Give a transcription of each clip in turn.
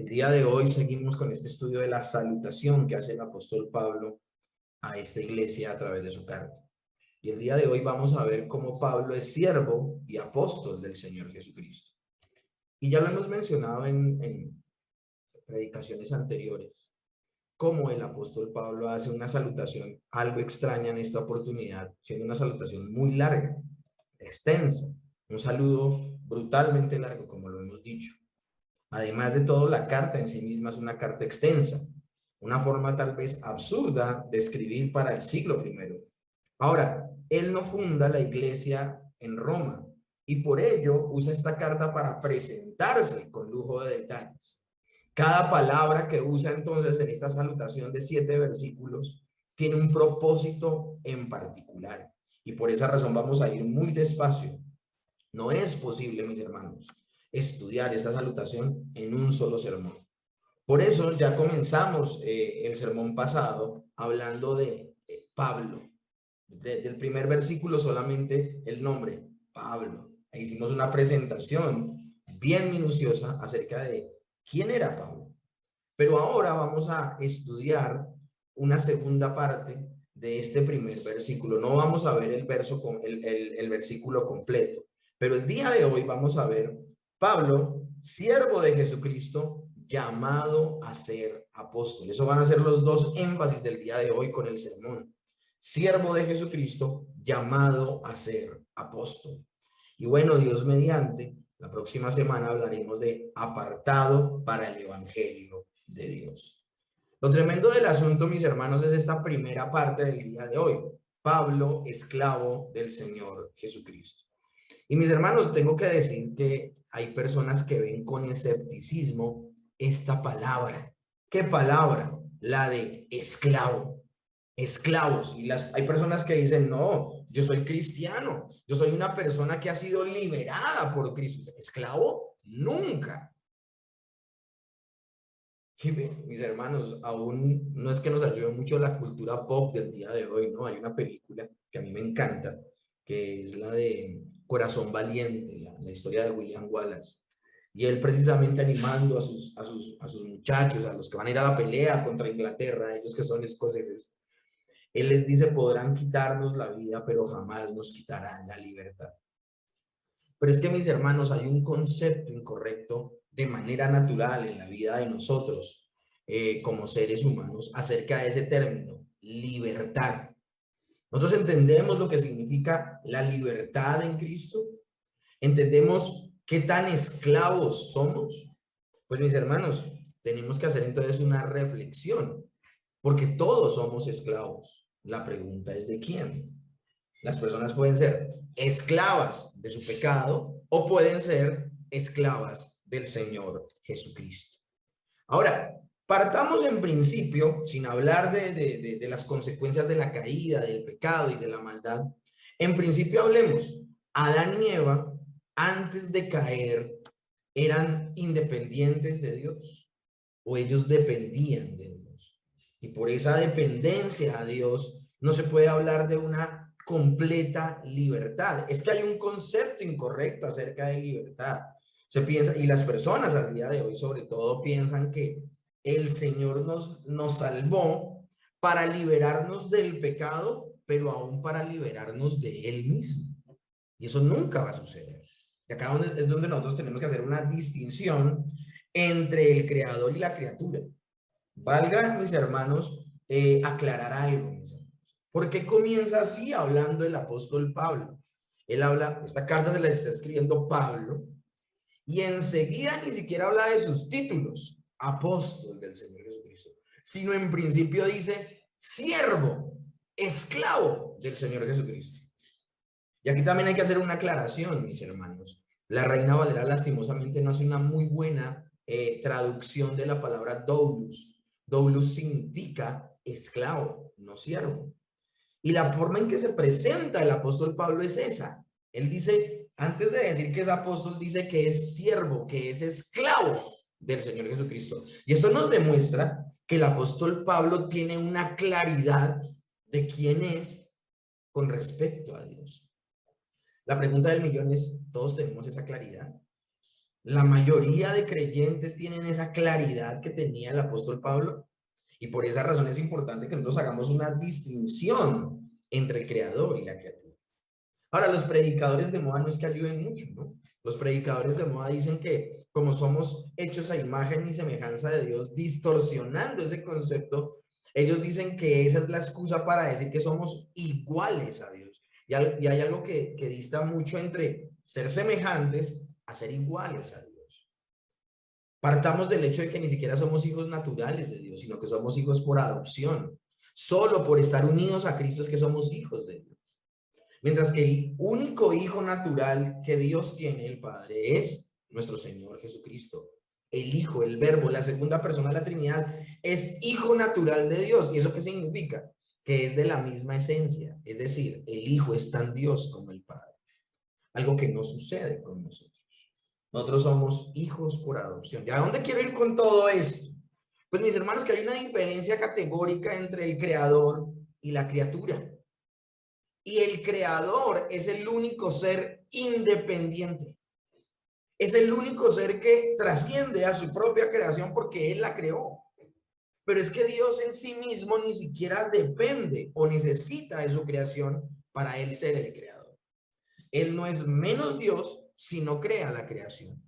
El día de hoy seguimos con este estudio de la salutación que hace el apóstol Pablo a esta iglesia a través de su carta. Y el día de hoy vamos a ver cómo Pablo es siervo y apóstol del Señor Jesucristo. Y ya lo hemos mencionado en predicaciones anteriores, cómo el apóstol Pablo hace una salutación algo extraña en esta oportunidad, siendo una salutación muy larga, extensa, un saludo brutalmente largo, como lo hemos dicho. Además de todo, la carta en sí misma es una carta extensa, una forma tal vez absurda de escribir para el siglo I. Ahora, él no funda la iglesia en Roma y por ello usa esta carta para presentarse con lujo de detalles. Cada palabra que usa entonces en esta salutación de 7 versículos tiene un propósito en particular y por esa razón vamos a ir muy despacio. No es posible, mis hermanos, estudiar esta salutación en un solo sermón. Por eso ya comenzamos el sermón pasado hablando de Pablo. Desde el primer versículo solamente el nombre, Pablo. E hicimos una presentación bien minuciosa acerca de quién era Pablo. Pero ahora vamos a estudiar una segunda parte de este primer versículo. No vamos a ver el versículo completo, pero el día de hoy vamos a ver Pablo, siervo de Jesucristo, llamado a ser apóstol. Eso van a ser los dos énfasis del día de hoy con el sermón. Siervo de Jesucristo, llamado a ser apóstol. Y bueno, Dios mediante, la próxima semana hablaremos de apartado para el evangelio de Dios. Lo tremendo del asunto, mis hermanos, es esta primera parte del día de hoy. Pablo, esclavo del Señor Jesucristo. Y mis hermanos, tengo que decir que hay personas que ven con escepticismo esta palabra. ¿Qué palabra? La de esclavo. Esclavos. Y hay personas que dicen, no, yo soy cristiano. Yo soy una persona que ha sido liberada por Cristo. ¿Esclavo? Nunca. Y mis hermanos, aún no es que nos ayude mucho la cultura pop del día de hoy, ¿no? Hay una película que a mí me encanta, que es la de Corazón Valiente, la historia de William Wallace. Y él precisamente animando a sus muchachos, a los que van a ir a la pelea contra Inglaterra, ellos que son escoceses, él les dice, podrán quitarnos la vida, pero jamás nos quitarán la libertad. Pero es que, mis hermanos, hay un concepto incorrecto de manera natural en la vida de nosotros como seres humanos acerca de ese término, libertad. Nosotros entendemos lo que significa la libertad en Cristo. Entendemos qué tan esclavos somos. Pues, mis hermanos, tenemos que hacer entonces una reflexión, porque todos somos esclavos. La pregunta es ¿de quién? Las personas pueden ser esclavas de su pecado o pueden ser esclavas del Señor Jesucristo. Ahora, partamos en principio, sin hablar de las consecuencias de la caída, del pecado y de la maldad. En principio hablemos, Adán y Eva, antes de caer, ¿eran independientes de Dios o ellos dependían de Dios? Y por esa dependencia a Dios no se puede hablar de una completa libertad. Es que hay un concepto incorrecto acerca de libertad. Se piensa, y las personas al día de hoy sobre todo piensan que el Señor nos salvó para liberarnos del pecado, pero aún para liberarnos de Él mismo. Y eso nunca va a suceder. Y acá es donde nosotros tenemos que hacer una distinción entre el creador y la criatura. Valga, mis hermanos, aclarar algo, mis hermanos. ¿Por qué comienza así hablando el apóstol Pablo? Él habla, esta carta se la está escribiendo Pablo, y enseguida ni siquiera habla de sus títulos, apóstol del Señor Jesucristo, sino en principio dice siervo, esclavo del Señor Jesucristo. Y aquí también hay que hacer una aclaración, mis hermanos. La Reina Valera lastimosamente no hace una muy buena traducción de la palabra doulos. Doulos significa esclavo, no siervo. Y la forma en que se presenta el apóstol Pablo es esa. Él dice, antes de decir que es apóstol, dice que es siervo, que es esclavo del Señor Jesucristo. Y esto nos demuestra que el apóstol Pablo tiene una claridad de quién es con respecto a Dios. La pregunta del millón es, ¿todos tenemos esa claridad? La mayoría de creyentes tienen esa claridad que tenía el apóstol Pablo y por esa razón es importante que nosotros hagamos una distinción entre el creador y la criatura. Ahora, los predicadores de moda no es que ayuden mucho, ¿no? Los predicadores de moda dicen que como somos hechos a imagen y semejanza de Dios, distorsionando ese concepto, ellos dicen que esa es la excusa para decir que somos iguales a Dios. Y hay algo que dista mucho entre ser semejantes a ser iguales a Dios. Partamos del hecho de que ni siquiera somos hijos naturales de Dios, sino que somos hijos por adopción. Solo por estar unidos a Cristo es que somos hijos de Dios. Mientras que el único hijo natural que Dios tiene, el Padre, es nuestro Señor Jesucristo. El Hijo, el Verbo, la segunda persona de la Trinidad, es hijo natural de Dios. ¿Y eso qué significa? Que es de la misma esencia. Es decir, el Hijo es tan Dios como el Padre. Algo que no sucede con nosotros. Nosotros somos hijos por adopción. ¿Y a dónde quiero ir con todo esto? Pues mis hermanos, que hay una diferencia categórica entre el creador y la criatura. Y el creador es el único ser independiente. Es el único ser que trasciende a su propia creación porque él la creó. Pero es que Dios en sí mismo ni siquiera depende o necesita de su creación para él ser el creador. Él no es menos Dios si no crea la creación.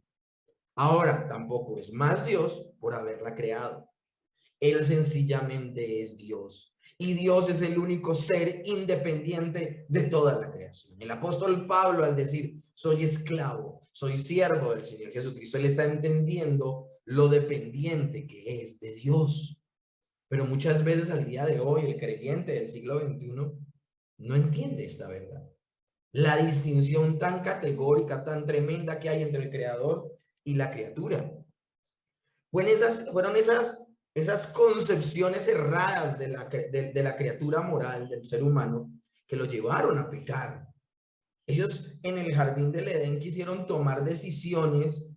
Ahora tampoco es más Dios por haberla creado. Él sencillamente es Dios. Y Dios es el único ser independiente de toda la creación. El apóstol Pablo, al decir, soy esclavo, soy siervo del Señor Jesucristo, él está entendiendo lo dependiente que es de Dios. Pero muchas veces al día de hoy, el creyente del siglo XXI no entiende esta verdad. La distinción tan categórica, tan tremenda que hay entre el creador y la criatura. Fueron esas concepciones erradas de la criatura moral del ser humano que lo llevaron a pecar. Ellos en el jardín del Edén quisieron tomar decisiones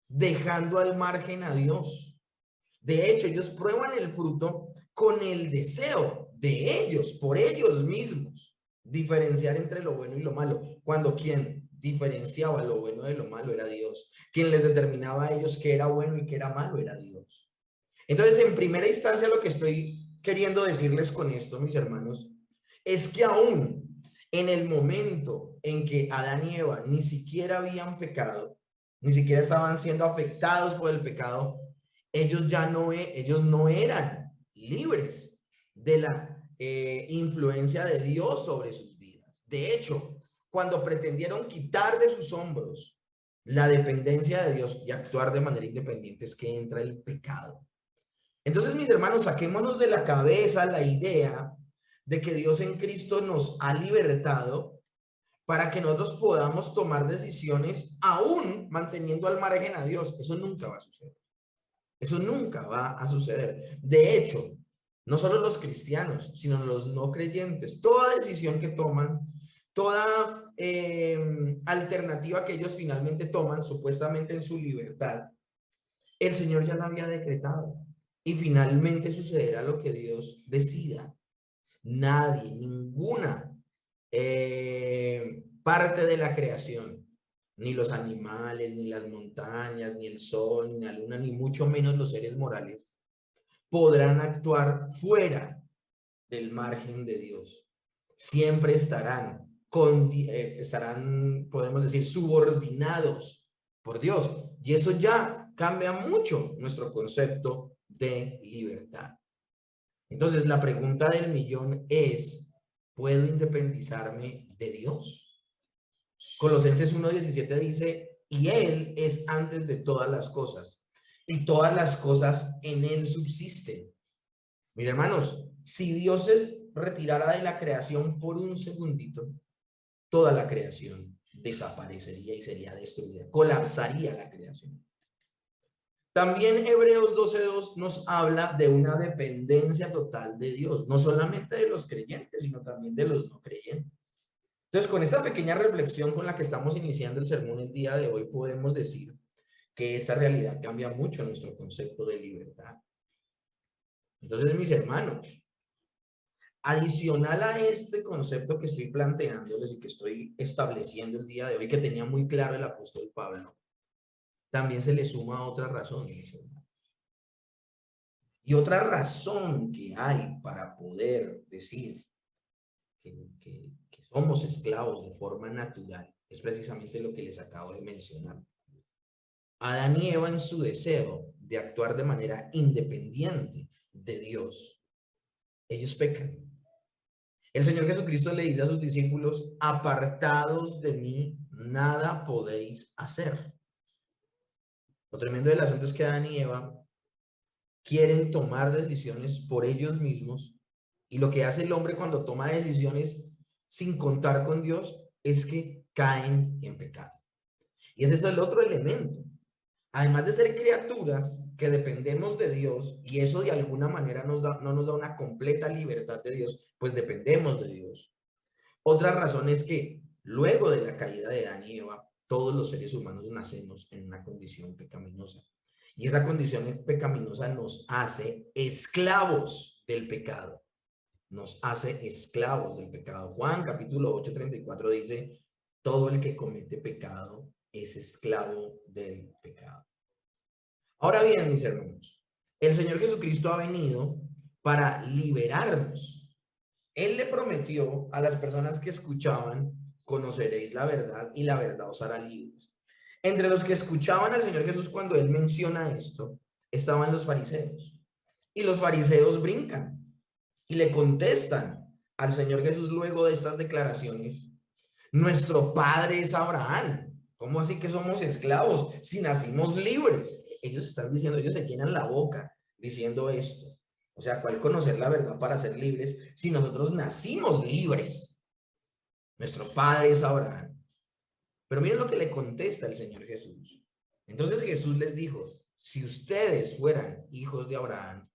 dejando al margen a Dios. De hecho, ellos prueban el fruto con el deseo de ellos, por ellos mismos, diferenciar entre lo bueno y lo malo, cuando quien diferenciaba lo bueno de lo malo era Dios. Quien les determinaba a ellos qué era bueno y qué era malo era Dios. Entonces, en primera instancia, lo que estoy queriendo decirles con esto, mis hermanos, es que aún en el momento en que Adán y Eva ni siquiera habían pecado, ni siquiera estaban siendo afectados por el pecado, ellos no eran libres de la influencia de Dios sobre sus vidas. De hecho, cuando pretendieron quitar de sus hombros la dependencia de Dios y actuar de manera independiente, es que entra el pecado. Entonces, mis hermanos, saquémonos de la cabeza la idea de que Dios en Cristo nos ha libertado para que nosotros podamos tomar decisiones aún manteniendo al margen a Dios. Eso nunca va a suceder. Eso nunca va a suceder. De hecho, no solo los cristianos, sino los no creyentes, toda decisión que toman, toda alternativa que ellos finalmente toman, supuestamente en su libertad, el Señor ya la había decretado. Y finalmente sucederá lo que Dios decida. Nadie, ninguna parte de la creación, ni los animales, ni las montañas, ni el sol, ni la luna, ni mucho menos los seres morales, podrán actuar fuera del margen de Dios. Siempre estarán, podemos decir, subordinados por Dios. Y eso ya cambia mucho nuestro concepto de libertad. Entonces, la pregunta del millón es, ¿puedo independizarme de Dios? Colosenses 1:17 dice, y Él es antes de todas las cosas, y todas las cosas en Él subsisten. Mis hermanos, si Dios se retirara de la creación por un segundito, toda la creación desaparecería y sería destruida, colapsaría la creación. También Hebreos 12:2 nos habla de una dependencia total de Dios, no solamente de los creyentes, sino también de los no creyentes. Entonces, con esta pequeña reflexión con la que estamos iniciando el sermón el día de hoy, podemos decir que esta realidad cambia mucho nuestro concepto de libertad. Entonces, mis hermanos, adicional a este concepto que estoy planteándoles y que estoy estableciendo el día de hoy, que tenía muy claro el apóstol Pablo, también se le suma otra razón. Y otra razón que hay para poder decir que somos esclavos de forma natural es precisamente lo que les acabo de mencionar. Adán y Eva, en su deseo de actuar de manera independiente de Dios, ellos pecan. El Señor Jesucristo le dice a sus discípulos: apartados de mí, nada podéis hacer. Lo tremendo del asunto es que Adán y Eva quieren tomar decisiones por ellos mismos, y lo que hace el hombre cuando toma decisiones sin contar con Dios es que caen en pecado. Y ese es el otro elemento. Además de ser criaturas que dependemos de Dios, y eso de alguna manera no nos da una completa libertad de Dios, pues dependemos de Dios. Otra razón es que luego de la caída de Adán y Eva, todos los seres humanos nacemos en una condición pecaminosa. Y esa condición pecaminosa nos hace esclavos del pecado. Nos hace esclavos del pecado. Juan capítulo 8:34 dice: todo el que comete pecado es esclavo del pecado. Ahora bien, mis hermanos, el Señor Jesucristo ha venido para liberarnos. Él le prometió a las personas que escuchaban: conoceréis la verdad y la verdad os hará libres. Entre los que escuchaban al Señor Jesús cuando Él menciona esto, estaban los fariseos. Y los fariseos brincan y le contestan al Señor Jesús luego de estas declaraciones: nuestro padre es Abraham. ¿Cómo así que somos esclavos si nacimos libres? Ellos están diciendo, ellos se llenan la boca diciendo esto. O sea, ¿cuál conocer la verdad para ser libres si nosotros nacimos libres? Nuestro padre es Abraham. Pero miren lo que le contesta el Señor Jesús. Entonces Jesús les dijo: si ustedes fueran hijos de Abraham,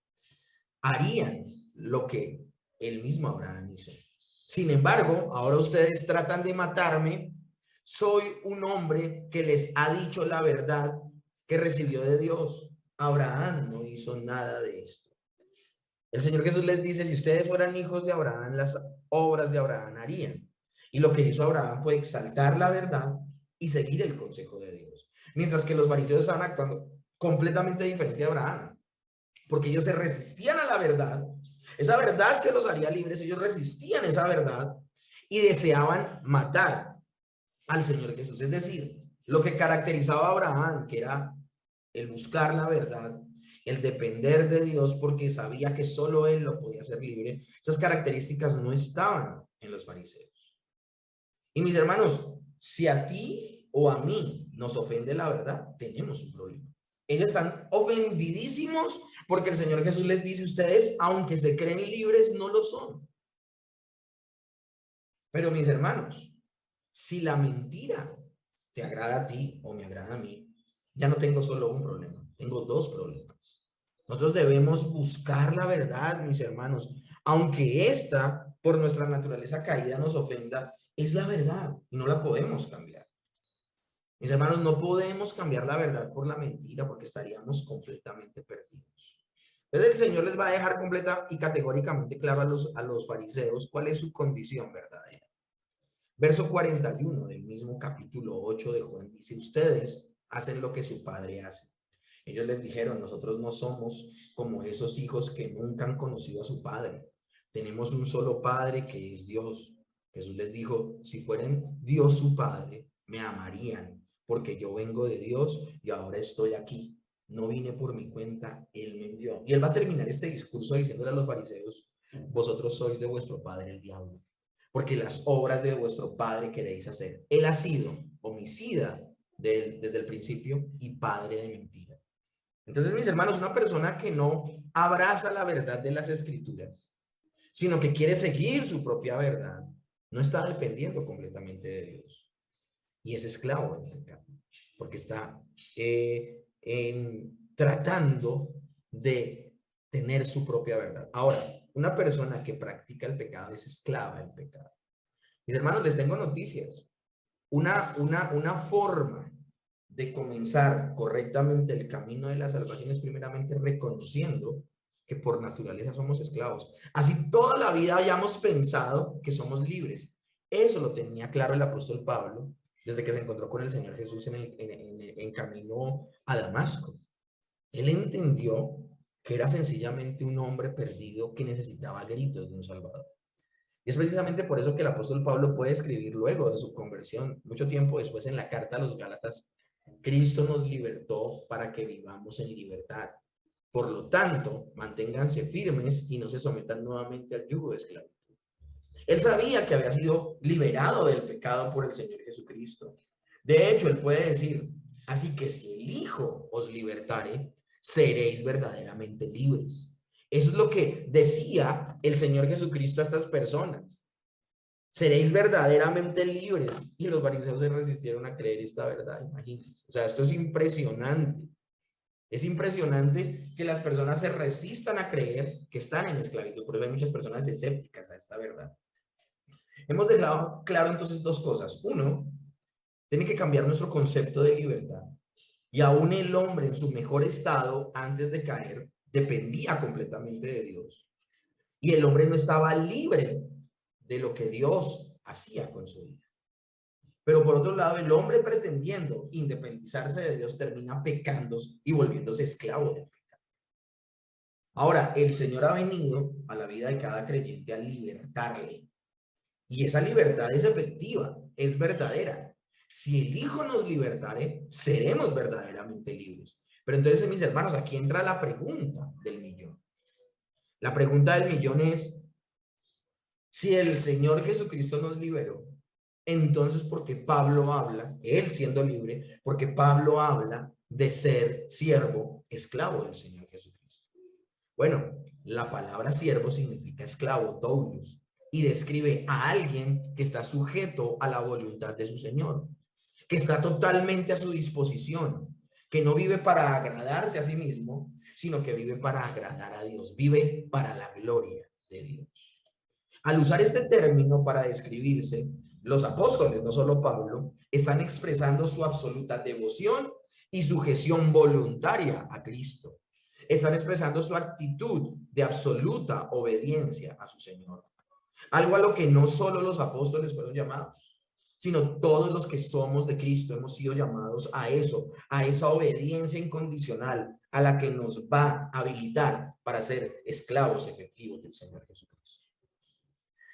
harían lo que el mismo Abraham hizo. Sin embargo, ahora ustedes tratan de matarme. Soy un hombre que les ha dicho la verdad que recibió de Dios. Abraham no hizo nada de esto. El Señor Jesús les dice: si ustedes fueran hijos de Abraham, las obras de Abraham harían. Y lo que hizo Abraham fue exaltar la verdad y seguir el consejo de Dios. Mientras que los fariseos estaban actuando completamente diferente de Abraham, porque ellos se resistían a la verdad, esa verdad que los haría libres. Ellos resistían esa verdad y deseaban matar al Señor Jesús. Es decir, lo que caracterizaba a Abraham, que era el buscar la verdad, el depender de Dios porque sabía que solo Él lo podía hacer libre, esas características no estaban en los fariseos. Y mis hermanos, si a ti o a mí nos ofende la verdad, tenemos un problema. Ellos están ofendidísimos porque el Señor Jesús les dice: ustedes, aunque se creen libres, no lo son. Pero mis hermanos, si la mentira te agrada a ti o me agrada a mí, ya no tengo solo un problema, tengo dos problemas. Nosotros debemos buscar la verdad, mis hermanos, aunque esta, por nuestra naturaleza caída, nos ofenda. Es la verdad y no la podemos cambiar. Mis hermanos, no podemos cambiar la verdad por la mentira porque estaríamos completamente perdidos. Entonces el Señor les va a dejar completa y categóricamente claro a los fariseos cuál es su condición verdadera. Verso 41 del mismo capítulo 8 de Juan dice: ustedes hacen lo que su padre hace. Ellos les dijeron: nosotros no somos como esos hijos que nunca han conocido a su padre. Tenemos un solo padre, que es Dios. Jesús les dijo: si fueran Dios su padre, me amarían, porque yo vengo de Dios y ahora estoy aquí. No vine por mi cuenta, Él me envió. Y Él va a terminar este discurso diciéndole a los fariseos: vosotros sois de vuestro padre el diablo, porque las obras de vuestro padre queréis hacer. Él ha sido homicida desde el principio y padre de mentira. Entonces, mis hermanos, una persona que no abraza la verdad de las Escrituras, sino que quiere seguir su propia verdad, no está dependiendo completamente de Dios y es esclavo del pecado, porque está tratando de tener su propia verdad. Ahora, una persona que practica el pecado es esclava del pecado. Mis hermanos, les tengo noticias. Una forma de comenzar correctamente el camino de la salvación es primeramente reconociendo que por naturaleza somos esclavos. Así toda la vida hayamos pensado que somos libres. Eso lo tenía claro el apóstol Pablo desde que se encontró con el Señor Jesús en camino a Damasco. Él entendió que era sencillamente un hombre perdido que necesitaba gritos de un Salvador. Y es precisamente por eso que el apóstol Pablo puede escribir luego de su conversión, mucho tiempo después en la carta a los Gálatas: Cristo nos libertó para que vivamos en libertad. Por lo tanto, manténganse firmes y no se sometan nuevamente al yugo de esclavitud. Él sabía que había sido liberado del pecado por el Señor Jesucristo. De hecho, él puede decir: así que si el Hijo os libertare, seréis verdaderamente libres. Eso es lo que decía el Señor Jesucristo a estas personas. Seréis verdaderamente libres. Y los fariseos se resistieron a creer esta verdad, imagínense. O sea, esto es impresionante. Es impresionante que las personas se resistan a creer que están en esclavitud. Por eso hay muchas personas escépticas a esta verdad. Hemos dejado claro entonces dos cosas. Uno, tiene que cambiar nuestro concepto de libertad. Y aún el hombre en su mejor estado antes de caer dependía completamente de Dios. Y el hombre no estaba libre de lo que Dios hacía con su vida. Pero por otro lado, el hombre pretendiendo independizarse de Dios termina pecando y volviéndose esclavo del pecado. Ahora, el Señor ha venido a la vida de cada creyente a libertarle. Y esa libertad es efectiva, es verdadera. Si el Hijo nos libertare, seremos verdaderamente libres. Pero entonces, mis hermanos, aquí entra la pregunta del millón. La pregunta del millón es: si el Señor Jesucristo nos liberó, entonces, ¿por qué Pablo habla, él siendo libre, porque Pablo habla de ser siervo, esclavo del Señor Jesucristo? Bueno, la palabra siervo significa esclavo, doulos, y describe a alguien que está sujeto a la voluntad de su Señor, que está totalmente a su disposición, que no vive para agradarse a sí mismo, sino que vive para agradar a Dios, vive para la gloria de Dios. Al usar este término para describirse, los apóstoles, no solo Pablo, están expresando su absoluta devoción y sujeción voluntaria a Cristo. Están expresando su actitud de absoluta obediencia a su Señor. Algo a lo que no solo los apóstoles fueron llamados, sino todos los que somos de Cristo hemos sido llamados a eso, a esa obediencia incondicional a la que nos va a habilitar para ser esclavos efectivos del Señor Jesucristo.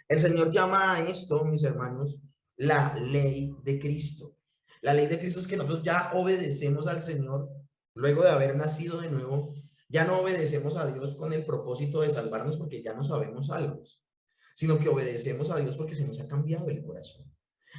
El Señor llama a esto, mis hermanos, la ley de Cristo. La ley de Cristo es que nosotros ya obedecemos al Señor luego de haber nacido de nuevo. Ya no obedecemos a Dios con el propósito de salvarnos porque ya no sabemos algo, sino que obedecemos a Dios porque se nos ha cambiado el corazón.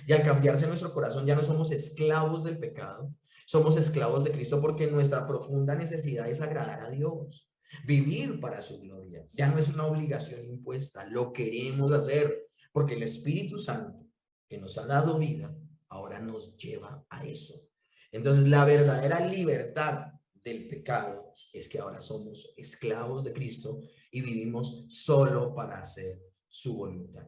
Y al cambiarse nuestro corazón ya no somos esclavos del pecado, somos esclavos de Cristo porque nuestra profunda necesidad es agradar a Dios, vivir para su gloria. Ya no es una obligación impuesta, lo queremos hacer porque el Espíritu Santo que nos ha dado vida ahora nos lleva a eso. Entonces la verdadera libertad del pecado es que ahora somos esclavos de Cristo y vivimos solo para hacer su voluntad.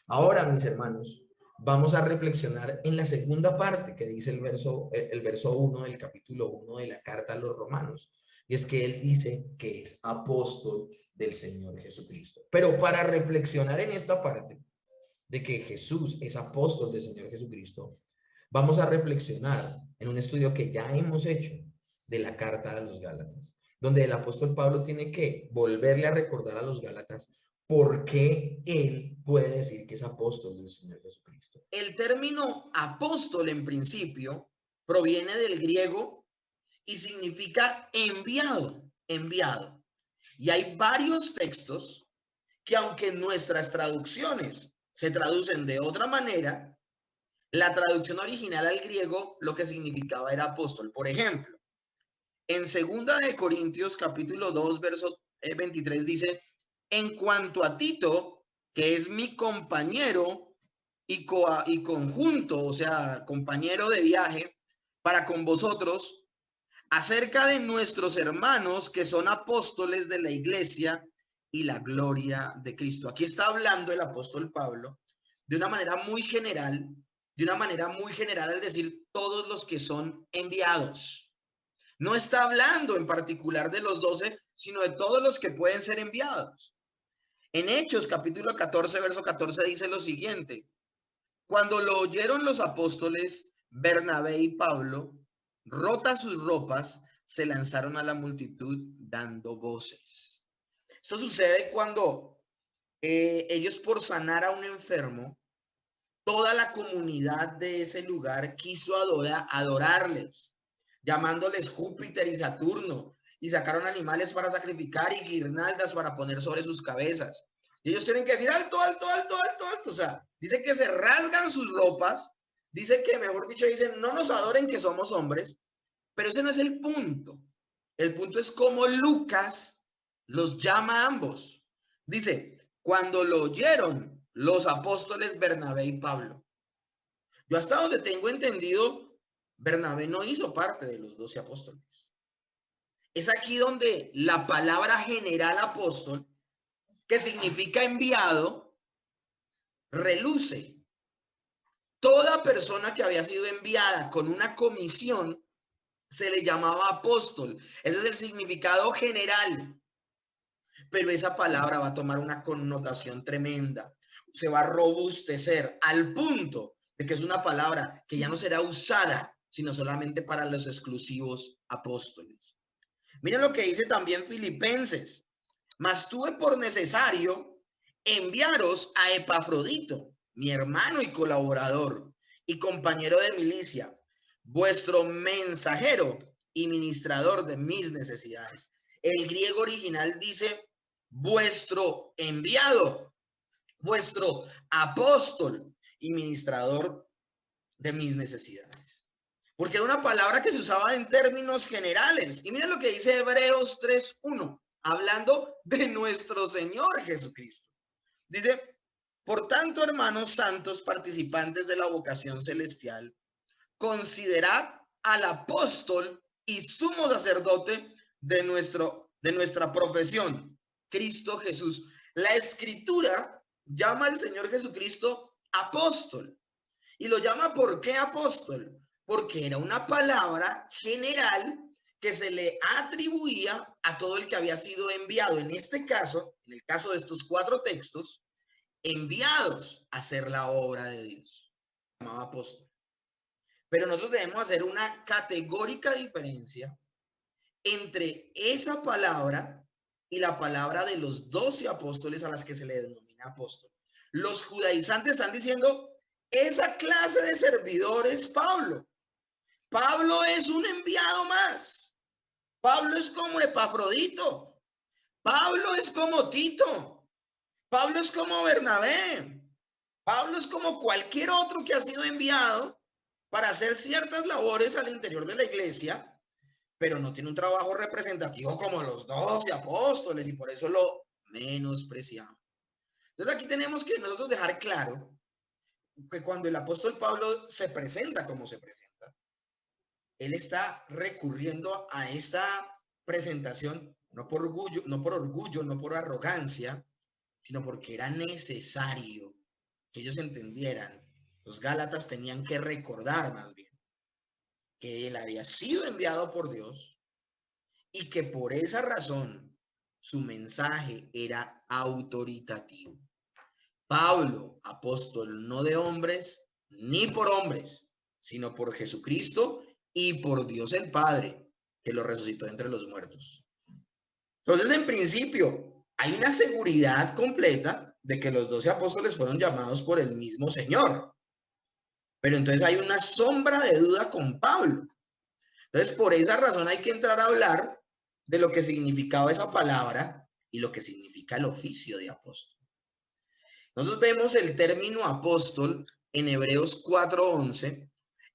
Ahora, mis hermanos, vamos a reflexionar en la segunda parte que dice el verso 1 del capítulo 1 de la carta a los Romanos. Y es que él dice que es apóstol del Señor Jesucristo. Pero para reflexionar en esta parte de que Jesús es apóstol del Señor Jesucristo, vamos a reflexionar en un estudio que ya hemos hecho de la carta a los Gálatas, donde el apóstol Pablo tiene que volverle a recordar a los Gálatas por qué él puede decir que es apóstol del Señor Jesucristo. El término apóstol en principio proviene del griego y significa enviado, enviado. Y hay varios textos que, aunque nuestras traducciones se traducen de otra manera, la traducción original al griego lo que significaba era apóstol. Por ejemplo, en 2 de Corintios capítulo 2 verso 23 dice: en cuanto a Tito, que es mi compañero y conjunto, o sea, compañero de viaje para con vosotros, acerca de nuestros hermanos que son apóstoles de la iglesia y la gloria de Cristo. Aquí está hablando el apóstol Pablo de una manera muy general, al decir todos los que son enviados. No está hablando en particular de los 12, sino de todos los que pueden ser enviados. En Hechos capítulo 14, verso 14 dice lo siguiente: cuando lo oyeron los apóstoles, Bernabé y Pablo, rotas sus ropas, se lanzaron a la multitud dando voces. Esto sucede cuando ellos, por sanar a un enfermo, toda la comunidad de ese lugar quiso adorarles, llamándoles Júpiter y Saturno, y sacaron animales para sacrificar y guirnaldas para poner sobre sus cabezas. Y ellos tienen que decir alto, alto, alto, alto, alto. O sea, dice que se rasgan sus ropas, dice que, mejor dicho, dicen, no nos adoren que somos hombres, pero ese no es el punto. El punto es cómo Lucas los llama a ambos. Dice, cuando lo oyeron los apóstoles Bernabé y Pablo. Yo hasta donde tengo entendido, Bernabé no hizo parte de los 12 apóstoles. Es aquí donde la palabra general apóstol, que significa enviado, reluce. Toda persona que había sido enviada con una comisión se le llamaba apóstol. Ese es el significado general. Pero esa palabra va a tomar una connotación tremenda. Se va a robustecer al punto de que es una palabra que ya no será usada, sino solamente para los exclusivos apóstoles. Miren lo que dice también Filipenses. Mas tuve por necesario enviaros a Epafrodito, mi hermano y colaborador y compañero de milicia, vuestro mensajero y ministrador de mis necesidades. El griego original dice vuestro enviado, vuestro apóstol y ministrador de mis necesidades. Porque era una palabra que se usaba en términos generales. Y miren lo que dice Hebreos 3:1, hablando de nuestro Señor Jesucristo. Dice, por tanto, hermanos santos, participantes de la vocación celestial, considerad al apóstol y sumo sacerdote de nuestra profesión, Cristo Jesús. La Escritura llama al Señor Jesucristo apóstol. Y lo llama, ¿por qué apóstol? Porque era una palabra general que se le atribuía a todo el que había sido enviado. En este caso, en el caso de estos 4 textos, enviados a hacer la obra de Dios. Se llamaba apóstol. Pero nosotros debemos hacer una categórica diferencia entre esa palabra y la palabra de los 12 apóstoles a las que se le denomina apóstol. Los judaizantes están diciendo, esa clase de servidor es Pablo. Pablo es un enviado más. Pablo es como Epafrodito. Pablo es como Tito. Pablo es como Bernabé. Pablo es como cualquier otro que ha sido enviado para hacer ciertas labores al interior de la iglesia, pero no tiene un trabajo representativo como los 12 apóstoles y por eso lo menospreciamos. Entonces aquí tenemos que nosotros dejar claro que cuando el apóstol Pablo se presenta como se presenta, él está recurriendo a esta presentación no por orgullo, no por arrogancia, sino porque era necesario que ellos entendieran. Los gálatas tenían que recordar más bien que él había sido enviado por Dios y que por esa razón su mensaje era autoritativo. Pablo, apóstol no de hombres ni por hombres, sino por Jesucristo y por Dios el Padre, que lo resucitó entre los muertos. Entonces, en principio, hay una seguridad completa de que los 12 apóstoles fueron llamados por el mismo Señor. Pero entonces hay una sombra de duda con Pablo. Entonces, por esa razón hay que entrar a hablar de lo que significaba esa palabra y lo que significa el oficio de apóstol. Nosotros vemos el término apóstol en Hebreos 4:11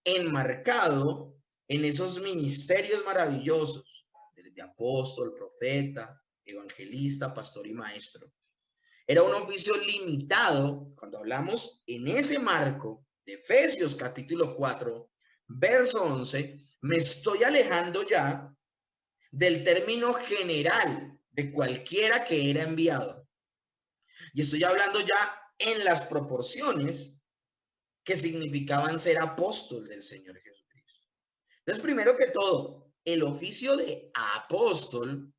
enmarcado en esos ministerios maravillosos de apóstol, profeta, evangelista, pastor y maestro. Era un oficio limitado. Cuando hablamos en ese marco de Efesios capítulo 4, verso 11, me estoy alejando ya del término general de cualquiera que era enviado. Y estoy hablando ya en las proporciones que significaban ser apóstol del Señor Jesucristo. Entonces, primero que todo, el oficio de apóstol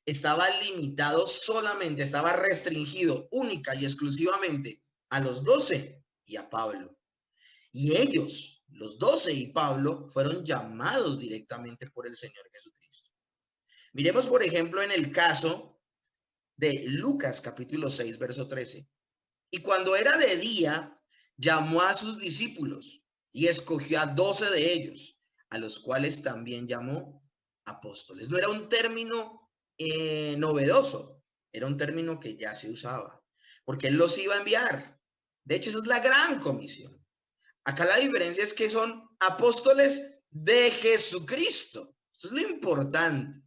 estaba limitado solamente, estaba restringido única y exclusivamente a los 12 y a Pablo. Y ellos Los 12 y Pablo fueron llamados directamente por el Señor Jesucristo. Miremos, por ejemplo, en el caso de Lucas capítulo 6, verso 13. Y cuando era de día, llamó a sus discípulos y escogió a 12 de ellos, a los cuales también llamó apóstoles. No era un término novedoso, era un término que ya se usaba, porque él los iba a enviar. De hecho, esa es la gran comisión. Acá la diferencia es que son apóstoles de Jesucristo. Eso es lo importante.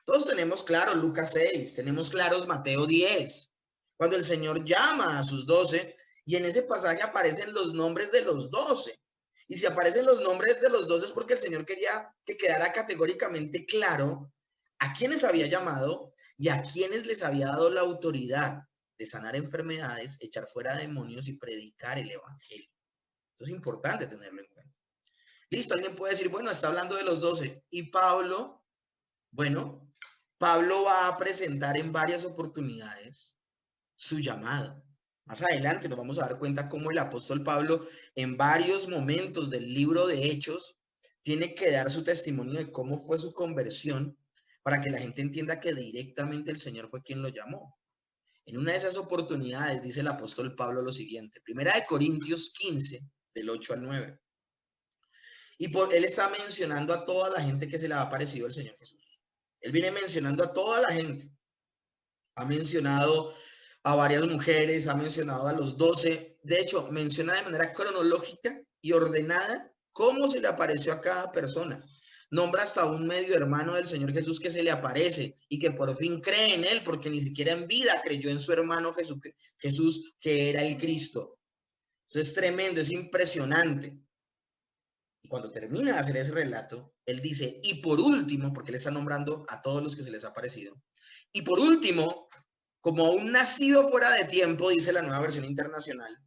Todos tenemos claro Lucas 6, tenemos claros Mateo 10, cuando el Señor llama a sus 12 y en ese pasaje aparecen los nombres de los 12. Y si aparecen los nombres de los 12 es porque el Señor quería que quedara categóricamente claro a quienes había llamado y a quienes les había dado la autoridad de sanar enfermedades, echar fuera demonios y predicar el evangelio. Esto es importante tenerlo en cuenta. Listo, alguien puede decir, bueno, está hablando de los 12. ¿Y Pablo? Bueno, Pablo va a presentar en varias oportunidades su llamado. Más adelante nos vamos a dar cuenta cómo el apóstol Pablo en varios momentos del libro de Hechos tiene que dar su testimonio de cómo fue su conversión para que la gente entienda que directamente el Señor fue quien lo llamó. En una de esas oportunidades dice el apóstol Pablo lo siguiente, Primera de Corintios 15, del 8 al 9. Y él está mencionando a toda la gente que se le ha aparecido el Señor Jesús. Él viene mencionando a toda la gente. Ha mencionado a varias mujeres, ha mencionado a los 12. De hecho, menciona de manera cronológica y ordenada cómo se le apareció a cada persona. Nombra hasta un medio hermano del Señor Jesús que se le aparece y que por fin cree en él, porque ni siquiera en vida creyó en su hermano Jesús, que era el Cristo. Eso es tremendo, es impresionante. Y cuando termina de hacer ese relato, él dice, y por último, porque él está nombrando a todos los que se les ha aparecido, y por último, como un nacido fuera de tiempo, dice la Nueva Versión Internacional,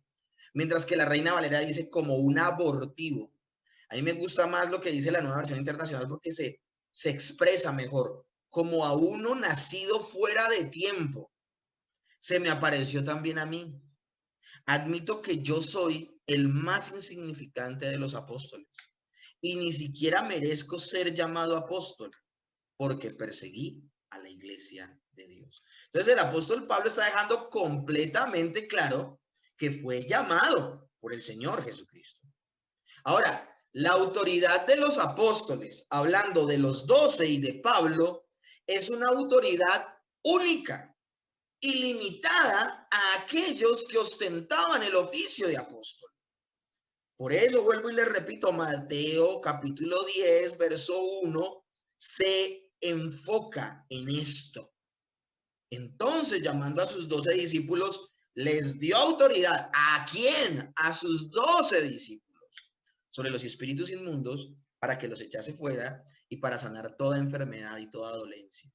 mientras que la Reina Valera dice como un abortivo. A mí me gusta más lo que dice la Nueva Versión Internacional porque se expresa mejor, como a uno nacido fuera de tiempo. Se me apareció también a mí. Admito que yo soy el más insignificante de los apóstoles y ni siquiera merezco ser llamado apóstol porque perseguí a la iglesia de Dios. Entonces el apóstol Pablo está dejando completamente claro que fue llamado por el Señor Jesucristo. Ahora, la autoridad de los apóstoles, hablando de los 12 y de Pablo, es una autoridad única y limitada a aquellos que ostentaban el oficio de apóstol. Por eso vuelvo y les repito, Mateo capítulo 10, verso 1, se enfoca en esto. Entonces, llamando a sus 12 discípulos, les dio autoridad. ¿A quién? A sus 12 discípulos sobre los espíritus inmundos para que los echase fuera y para sanar toda enfermedad y toda dolencia.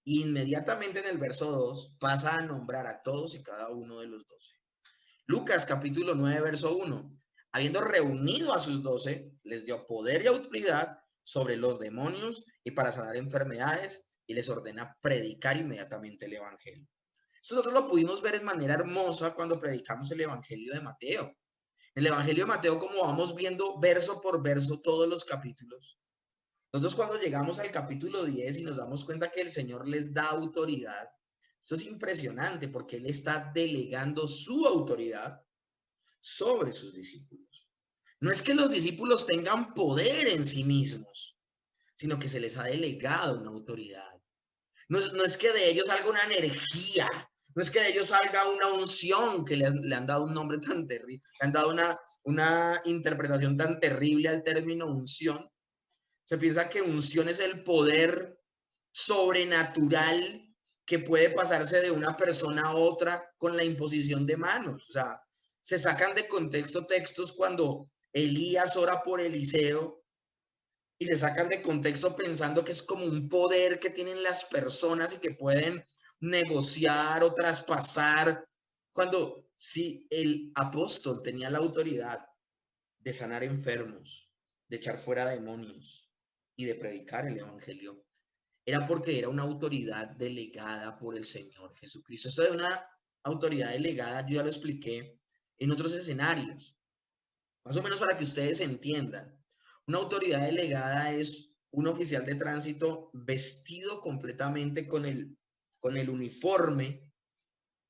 Inmediatamente en el verso 2 pasa a nombrar a todos y cada uno de los 12. Lucas capítulo 9, verso 1. Habiendo reunido a sus 12, les dio poder y autoridad sobre los demonios y para sanar enfermedades y les ordena predicar inmediatamente el evangelio. Eso nosotros lo pudimos ver de manera hermosa cuando predicamos el evangelio de Mateo. En el evangelio de Mateo, como vamos viendo verso por verso todos los capítulos, nosotros cuando llegamos al capítulo 10 y nos damos cuenta que el Señor les da autoridad, esto es impresionante porque Él está delegando su autoridad sobre sus discípulos. No es que los discípulos tengan poder en sí mismos, sino que se les ha delegado una autoridad. No es que de ellos salga una energía, no es que de ellos salga una unción, que le han dado un nombre tan terrible, le han dado una interpretación tan terrible al término unción. Se piensa que unción es el poder sobrenatural que puede pasarse de una persona a otra con la imposición de manos. O sea, se sacan de contexto textos cuando Elías ora por Eliseo y se sacan de contexto pensando que es como un poder que tienen las personas y que pueden negociar o traspasar, cuando si el apóstol tenía la autoridad de sanar enfermos, de echar fuera demonios y de predicar el evangelio, era porque era una autoridad delegada por el Señor Jesucristo. Eso de una autoridad delegada, yo ya lo expliqué en otros escenarios. Más o menos para que ustedes entiendan, una autoridad delegada es un oficial de tránsito vestido completamente con el uniforme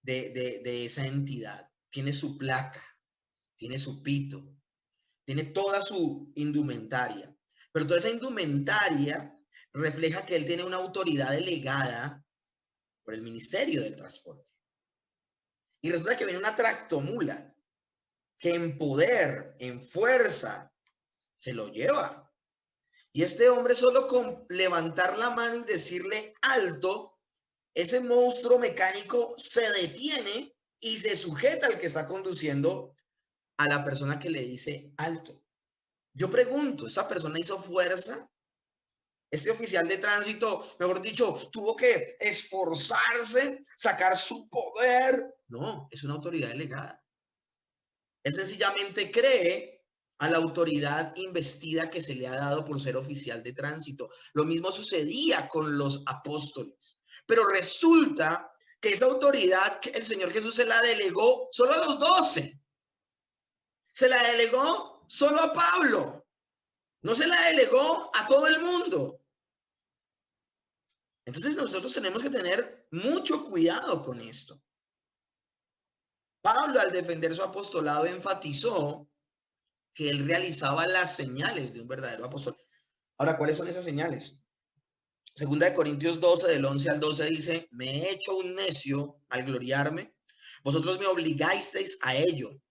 de esa entidad. Tiene su placa, tiene su pito, tiene toda su indumentaria. Pero toda esa indumentaria refleja que él tiene una autoridad delegada por el Ministerio del Transporte. Y resulta que viene una tractomula que en poder, en fuerza, se lo lleva. Y este hombre solo con levantar la mano y decirle alto, ese monstruo mecánico se detiene y se sujeta al que está conduciendo a la persona que le dice alto. Yo pregunto, ¿esa persona hizo fuerza? Este oficial de tránsito, mejor dicho, tuvo que esforzarse, sacar su poder. No, es una autoridad delegada. Él sencillamente cree a la autoridad investida que se le ha dado por ser oficial de tránsito. Lo mismo sucedía con los apóstoles. Pero resulta que esa autoridad que el Señor Jesús se la delegó solo a los 12. Se la delegó solo a Pablo. No se la delegó a todo el mundo. Entonces nosotros tenemos que tener mucho cuidado con esto. Pablo, al defender su apostolado, enfatizó que él realizaba las señales de un verdadero apóstol. Ahora, ¿cuáles son esas señales? Segunda de Corintios 12, del 11 al 12 dice, me he hecho un necio al gloriarme. Vosotros me obligasteis a ello,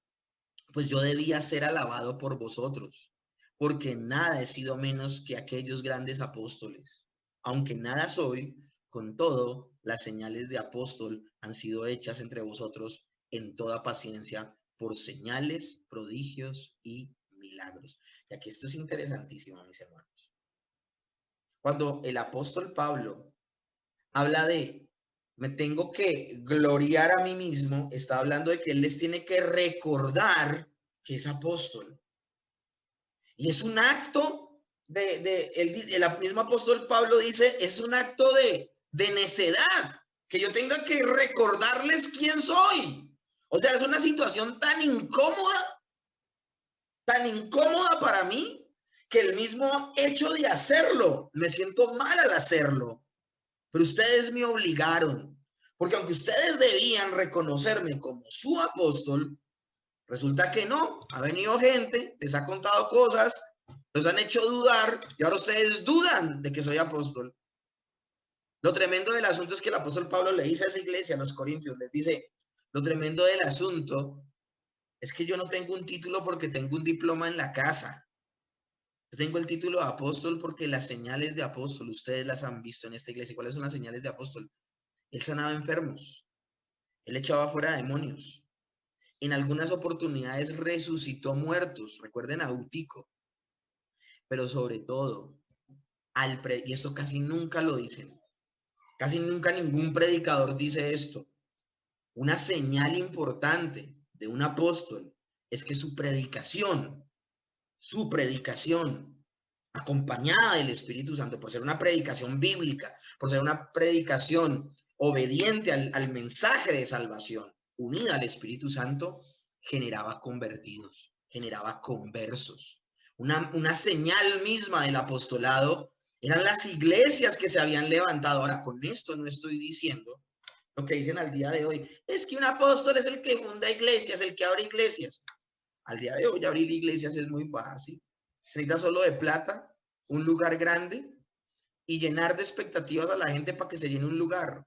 pues yo debía ser alabado por vosotros, porque nada he sido menos que aquellos grandes apóstoles. Aunque nada soy, con todo, las señales de apóstol han sido hechas entre vosotros en toda paciencia por señales, prodigios y milagros. Y aquí esto es interesantísimo, mis hermanos. Cuando el apóstol Pablo habla de me tengo que gloriar a mí mismo, está hablando de que él les tiene que recordar que es apóstol. Y es un acto el mismo apóstol Pablo dice, es un acto de necedad, que yo tenga que recordarles quién soy. O sea, es una situación tan incómoda para mí, que el mismo hecho de hacerlo, me siento mal al hacerlo. Pero ustedes me obligaron, porque aunque ustedes debían reconocerme como su apóstol, resulta que no. Ha venido gente, les ha contado cosas, los han hecho dudar, y ahora ustedes dudan de que soy apóstol. Lo tremendo del asunto es que el apóstol Pablo le dice a esa iglesia, a los corintios, les dice, lo tremendo del asunto es que yo no tengo un título porque tengo un diploma en la casa. Yo tengo el título de apóstol porque las señales de apóstol, ustedes las han visto en esta iglesia. ¿Cuáles son las señales de apóstol? Él sanaba enfermos, él echaba fuera demonios. En algunas oportunidades resucitó muertos, recuerden a Eutico. Pero sobre todo, y esto casi nunca lo dicen, casi nunca ningún predicador dice esto. Una señal importante de un apóstol es que su predicación, acompañada del Espíritu Santo, por ser una predicación bíblica, por ser una predicación obediente al mensaje de salvación, unida al Espíritu Santo, generaba convertidos, generaba conversos. Una señal misma del apostolado eran las iglesias que se habían levantado. Ahora, con esto no estoy diciendo lo que dicen al día de hoy. Es que un apóstol es el que funda iglesias, el que abre iglesias. Al día de hoy abrir iglesias es muy fácil. Se necesita solo de plata, un lugar grande y llenar de expectativas a la gente para que se llene un lugar.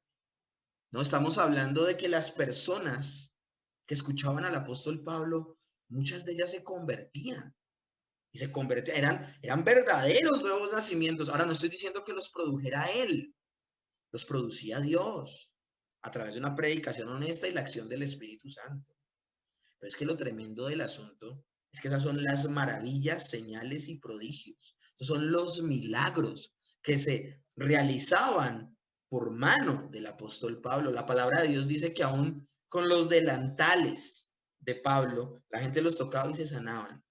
No estamos hablando de que las personas que escuchaban al apóstol Pablo, muchas de ellas se convertían. Y se convertían, eran verdaderos nuevos nacimientos. Ahora no estoy diciendo que los produjera él, los producía Dios a través de una predicación honesta y la acción del Espíritu Santo. Pero es que lo tremendo del asunto es que esas son las maravillas, señales y prodigios. Esos son los milagros que se realizaban por mano del apóstol Pablo. La palabra de Dios dice que aún con los delantales de Pablo, la gente los tocaba y se sanaban.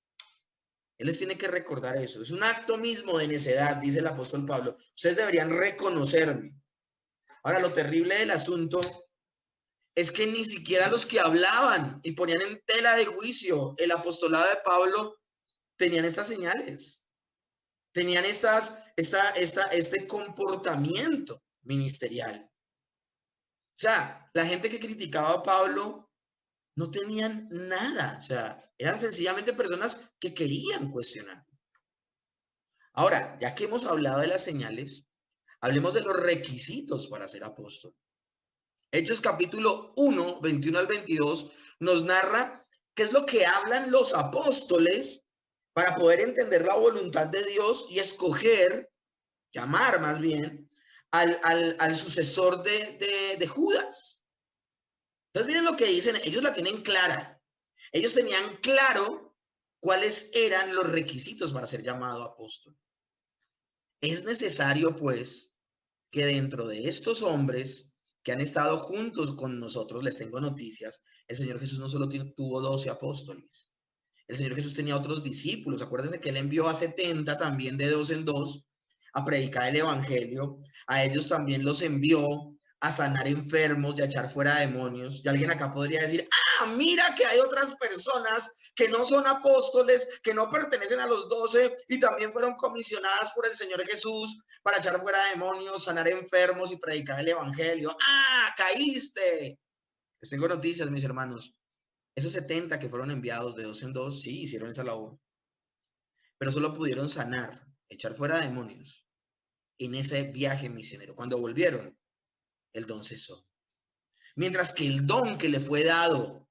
Él les tiene que recordar eso. Es un acto mismo de necedad, dice el apóstol Pablo. Ustedes deberían reconocerme. Ahora, lo terrible del asunto es que ni siquiera los que hablaban y ponían en tela de juicio el apostolado de Pablo tenían estas señales, tenían este comportamiento ministerial. O sea, la gente que criticaba a Pablo no tenían nada, o sea, eran sencillamente personas que querían cuestionar. Ahora, ya que hemos hablado de las señales, hablemos de los requisitos para ser apóstol. Hechos capítulo 1, 21 al 22, nos narra qué es lo que hablan los apóstoles para poder entender la voluntad de Dios y escoger, llamar más bien, al sucesor de Judas. Entonces miren lo que dicen, ellos la tienen clara. Ellos tenían claro cuáles eran los requisitos para ser llamado apóstol. Es necesario, pues, que dentro de estos hombres que han estado juntos con nosotros, les tengo noticias, el Señor Jesús no solo tuvo 12 apóstoles, el Señor Jesús tenía otros discípulos. Acuérdense que Él envió a 70 también de 2 en 2 a predicar el Evangelio. A ellos también los envió a sanar enfermos y a echar fuera demonios. Y alguien acá podría decir, mira que hay otras personas que no son apóstoles, que no pertenecen a los 12 y también fueron comisionadas por el Señor Jesús para echar fuera demonios, sanar enfermos y predicar el Evangelio. Caíste. Les tengo noticias, mis hermanos. Esos 70 que fueron enviados de 2 en 2, sí, hicieron esa labor, pero solo pudieron sanar, echar fuera demonios en ese viaje misionero. Cuando volvieron, el don cesó. Mientras que el don que le fue dado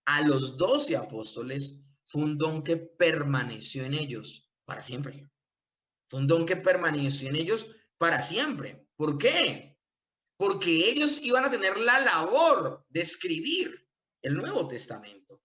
a los 12 apóstoles fue un don que permaneció en ellos para siempre. Fue un don que permaneció en ellos para siempre. ¿Por qué? Porque ellos iban a tener la labor de escribir el Nuevo Testamento.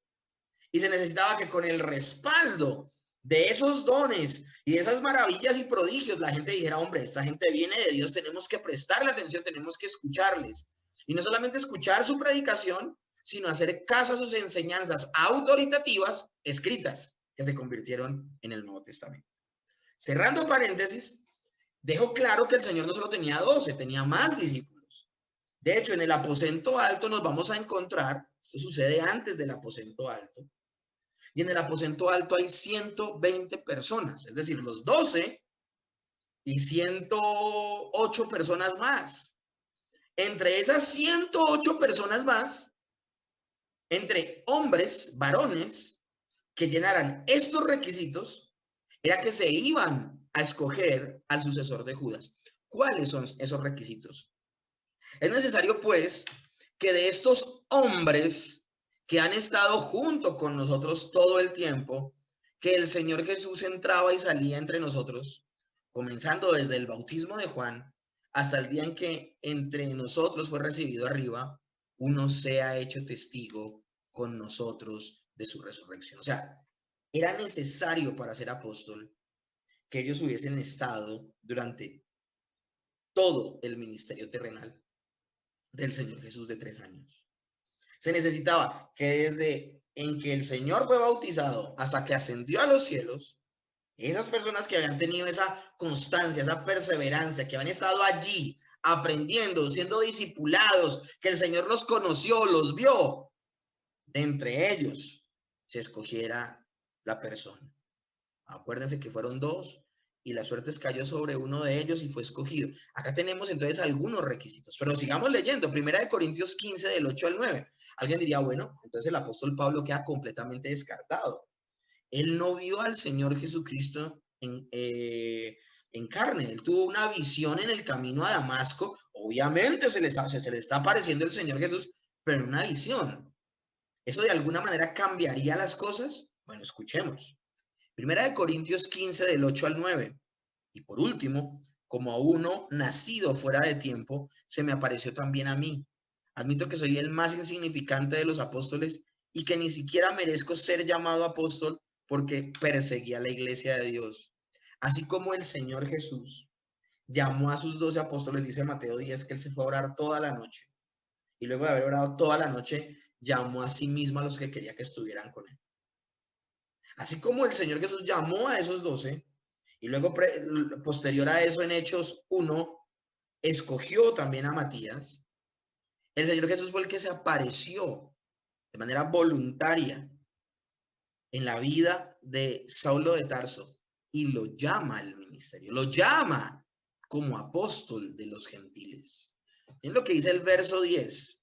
Y se necesitaba que con el respaldo de esos dones y de esas maravillas y prodigios, la gente dijera, hombre, esta gente viene de Dios, tenemos que prestarle atención, tenemos que escucharles. Y no solamente escuchar su predicación, sino hacer caso a sus enseñanzas autoritativas escritas, que se convirtieron en el Nuevo Testamento. Cerrando paréntesis, dejo claro que el Señor no solo tenía 12, tenía más discípulos. De hecho, en el aposento alto nos vamos a encontrar, esto sucede antes del aposento alto, y en el aposento alto hay 120 personas, es decir, los 12 y 108 personas más. Entre esas 108 personas más, entre hombres, varones, que llenaran estos requisitos, era que se iban a escoger al sucesor de Judas. ¿Cuáles son esos requisitos? Es necesario, pues, que de estos hombres que han estado junto con nosotros todo el tiempo, que el Señor Jesús entraba y salía entre nosotros, comenzando desde el bautismo de Juan hasta el día en que entre nosotros fue recibido arriba, uno sea hecho testigo con nosotros de su resurrección. O sea, era necesario para ser apóstol que ellos hubiesen estado durante todo el ministerio terrenal del Señor Jesús de 3 años. Se necesitaba que desde en que el Señor fue bautizado hasta que ascendió a los cielos, esas personas que habían tenido esa constancia, esa perseverancia, que habían estado allí aprendiendo, siendo discipulados, que el Señor los conoció, los vio, de entre ellos se escogiera la persona. Acuérdense que fueron 2 y la suerte cayó sobre uno de ellos y fue escogido. Acá tenemos entonces algunos requisitos, pero sigamos leyendo. Primera de Corintios 15, del 8 al 9. Alguien diría, bueno, entonces el apóstol Pablo queda completamente descartado. Él no vio al Señor Jesucristo en carne. Él tuvo una visión en el camino a Damasco. Obviamente se le está apareciendo el Señor Jesús, pero en una visión. ¿Eso de alguna manera cambiaría las cosas? Bueno, escuchemos. Primera de Corintios 15, del 8 al 9. Y por último, como a uno nacido fuera de tiempo, se me apareció también a mí. Admito que soy el más insignificante de los apóstoles y que ni siquiera merezco ser llamado apóstol porque perseguía la iglesia de Dios. Así como el Señor Jesús llamó a sus 12 apóstoles, dice Mateo 10, que él se fue a orar toda la noche. Y luego de haber orado toda la noche, llamó a sí mismo a los que quería que estuvieran con él. Así como el Señor Jesús llamó a esos 12, y luego posterior a eso en Hechos 1, escogió también a Matías, El Señor Jesús fue el que se apareció de manera voluntaria en la vida de Saulo de Tarso y lo llama al ministerio, lo llama como apóstol de los gentiles. Es lo que dice el verso 10.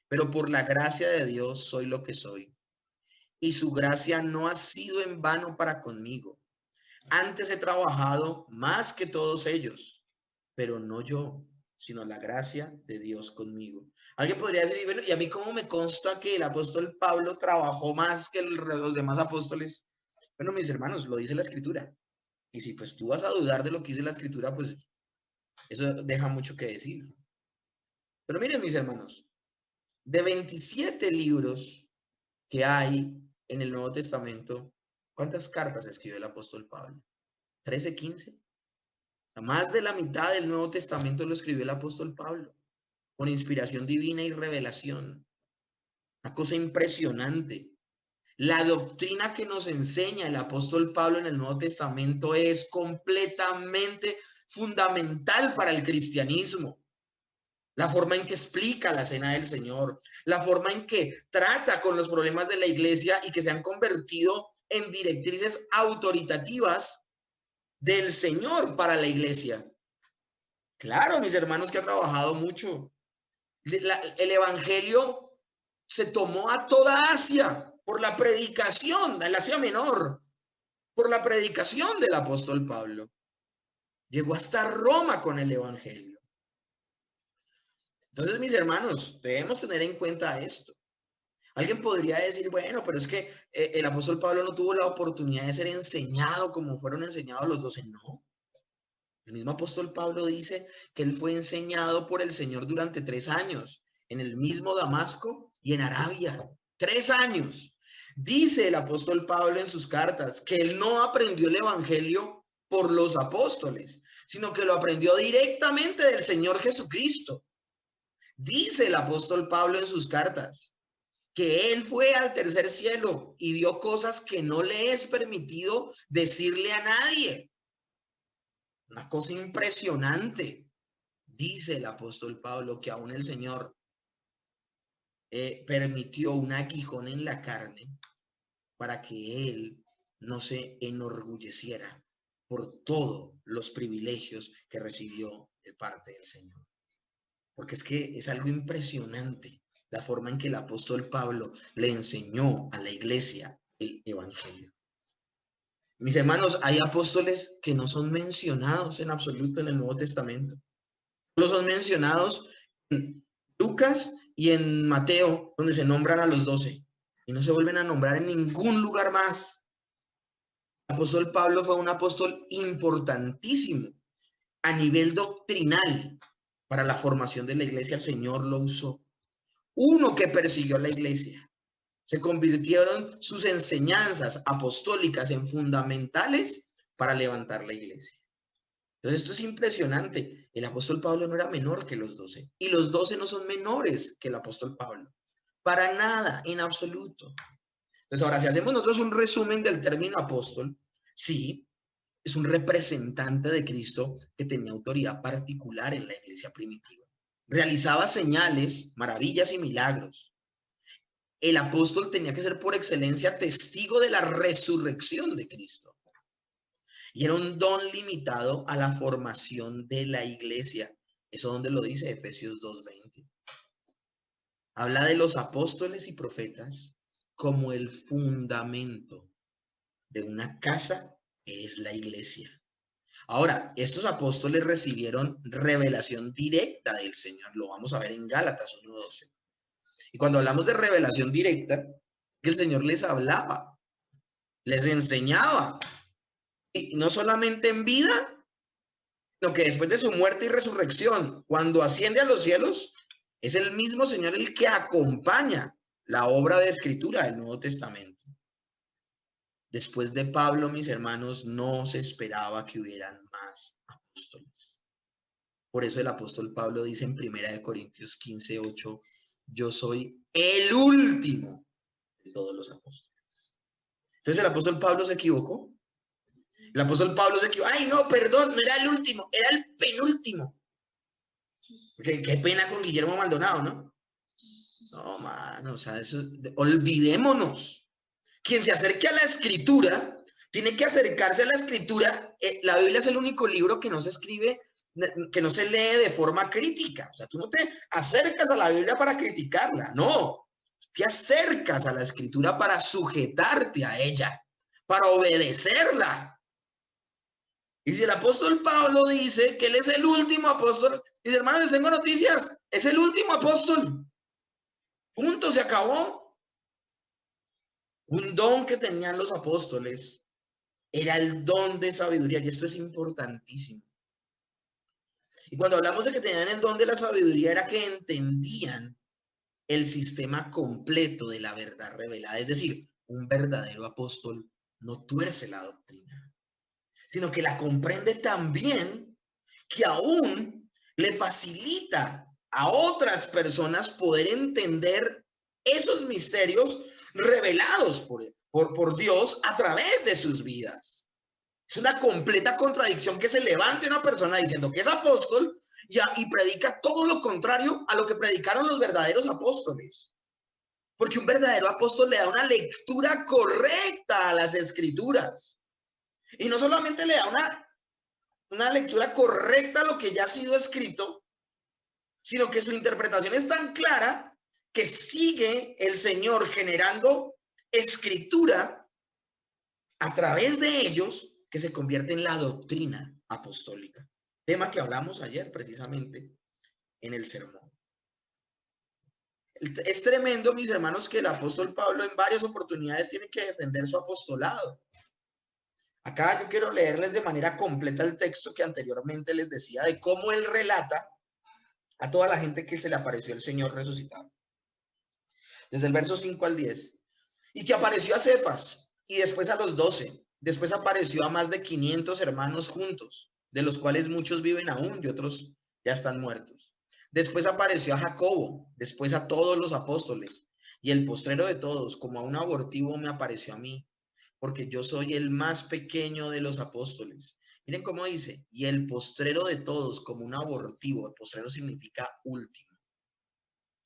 Pero por la gracia de Dios soy lo que soy, y su gracia no ha sido en vano para conmigo. Antes he trabajado más que todos ellos, pero no yo, sino la gracia de Dios conmigo. Alguien podría decir, bueno, ¿y a mí cómo me consta que el apóstol Pablo trabajó más que los demás apóstoles? Bueno, mis hermanos, lo dice la Escritura. Y si pues tú vas a dudar de lo que dice la Escritura, pues eso deja mucho que decir. Pero miren, mis hermanos, de 27 libros que hay en el Nuevo Testamento, ¿cuántas cartas escribió el apóstol Pablo? ¿13, 15? Más de la mitad del Nuevo Testamento lo escribió el apóstol Pablo, con inspiración divina y revelación. Una cosa impresionante. La doctrina que nos enseña el apóstol Pablo en el Nuevo Testamento es completamente fundamental para el cristianismo. La forma en que explica la cena del Señor, la forma en que trata con los problemas de la iglesia y que se han convertido en directrices autoritativas del Señor para la iglesia. Claro, mis hermanos, que ha trabajado mucho. El evangelio se tomó a toda Asia por la predicación, el Asia Menor, por la predicación del apóstol Pablo. Llegó hasta Roma con el evangelio. Entonces, mis hermanos, debemos tener en cuenta esto. Alguien podría decir, bueno, pero es que el apóstol Pablo no tuvo la oportunidad de ser enseñado como fueron enseñados los 12. No. El mismo apóstol Pablo dice que él fue enseñado por el Señor durante 3 años, en el mismo Damasco y en Arabia. 3 años. Dice el apóstol Pablo en sus cartas que él no aprendió el evangelio por los apóstoles, sino que lo aprendió directamente del Señor Jesucristo. Dice el apóstol Pablo en sus cartas que él fue al tercer cielo y vio cosas que no le es permitido decirle a nadie. Una cosa impresionante. Dice el apóstol Pablo que aún el Señor permitió un aguijón en la carne para que él no se enorgulleciera por todos los privilegios que recibió de parte del Señor. Porque es que es algo impresionante la forma en que el apóstol Pablo le enseñó a la iglesia el evangelio. Mis hermanos, hay apóstoles que no son mencionados en absoluto en el Nuevo Testamento. Solo son mencionados en Lucas y en Mateo, donde se nombran a los 12. Y no se vuelven a nombrar en ningún lugar más. El apóstol Pablo fue un apóstol importantísimo a nivel doctrinal. Para la formación de la iglesia, el Señor lo usó. Uno que persiguió a la iglesia. Se convirtieron sus enseñanzas apostólicas en fundamentales para levantar la iglesia. Entonces, esto es impresionante. El apóstol Pablo no era menor que los 12. Y los 12 no son menores que el apóstol Pablo. Para nada, en absoluto. Entonces, ahora, si hacemos nosotros un resumen del término apóstol, sí, es un representante de Cristo que tenía autoridad particular en la iglesia primitiva. Realizaba señales, maravillas y milagros. El apóstol tenía que ser por excelencia testigo de la resurrección de Cristo. Y era un don limitado a la formación de la iglesia. Eso donde lo dice Efesios 2:20. Habla de los apóstoles y profetas como el fundamento de una casa que es la iglesia. Ahora, estos apóstoles recibieron revelación directa del Señor. Lo vamos a ver en Gálatas 1:12. Y cuando hablamos de revelación directa, que el Señor les hablaba, les enseñaba. Y no solamente en vida, sino que después de su muerte y resurrección, cuando asciende a los cielos, es el mismo Señor el que acompaña la obra de escritura del Nuevo Testamento. Después de Pablo, mis hermanos, no se esperaba que hubieran más apóstoles. Por eso el apóstol Pablo dice en 1 Corintios 15:8, yo soy el último de todos los apóstoles. Entonces el apóstol Pablo se equivocó. El apóstol Pablo se equivocó. Ay, no, perdón, no era el último, era el penúltimo. Qué pena con Guillermo Maldonado, ¿no? No, mano, o sea, olvidémonos. Quien se acerque a la escritura, tiene que acercarse a la escritura. La Biblia es el único libro que no se escribe, que no se lee de forma crítica. O sea, tú no te acercas a la Biblia para criticarla, no. Te acercas a la escritura para sujetarte a ella, para obedecerla. Y si el apóstol Pablo dice que él es el último apóstol, dice, hermano, les tengo noticias, es el último apóstol. Punto, se acabó. Un don que tenían los apóstoles era el don de sabiduría, y esto es importantísimo. Y cuando hablamos de que tenían el don de la sabiduría, era que entendían el sistema completo de la verdad revelada. Es decir, un verdadero apóstol no tuerce la doctrina, sino que la comprende tan bien que aún le facilita a otras personas poder entender esos misterios revelados por Dios a través de sus vidas. Es una completa contradicción que se levante una persona diciendo que es apóstol y predica todo lo contrario a lo que predicaron los verdaderos apóstoles. Porque un verdadero apóstol le da una lectura correcta a las escrituras. Y no solamente le da una lectura correcta a lo que ya ha sido escrito, sino que su interpretación es tan clara que sigue el Señor generando escritura a través de ellos que se convierte en la doctrina apostólica. Tema que hablamos ayer precisamente en el sermón. Es tremendo, mis hermanos, que el apóstol Pablo en varias oportunidades tiene que defender su apostolado. Acá yo quiero leerles de manera completa el texto que anteriormente les decía de cómo él relata a toda la gente que se le apareció el Señor resucitado. Desde el verso 5 al 10. Y que apareció a Cefas y después a los 12. Después apareció a más de 500 hermanos juntos, de los cuales muchos viven aún y otros ya están muertos. Después apareció a Jacobo, después a todos los apóstoles. Y el postrero de todos, como a un abortivo, me apareció a mí, porque yo soy el más pequeño de los apóstoles. Miren cómo dice, y el postrero de todos, como un abortivo. El postrero significa último.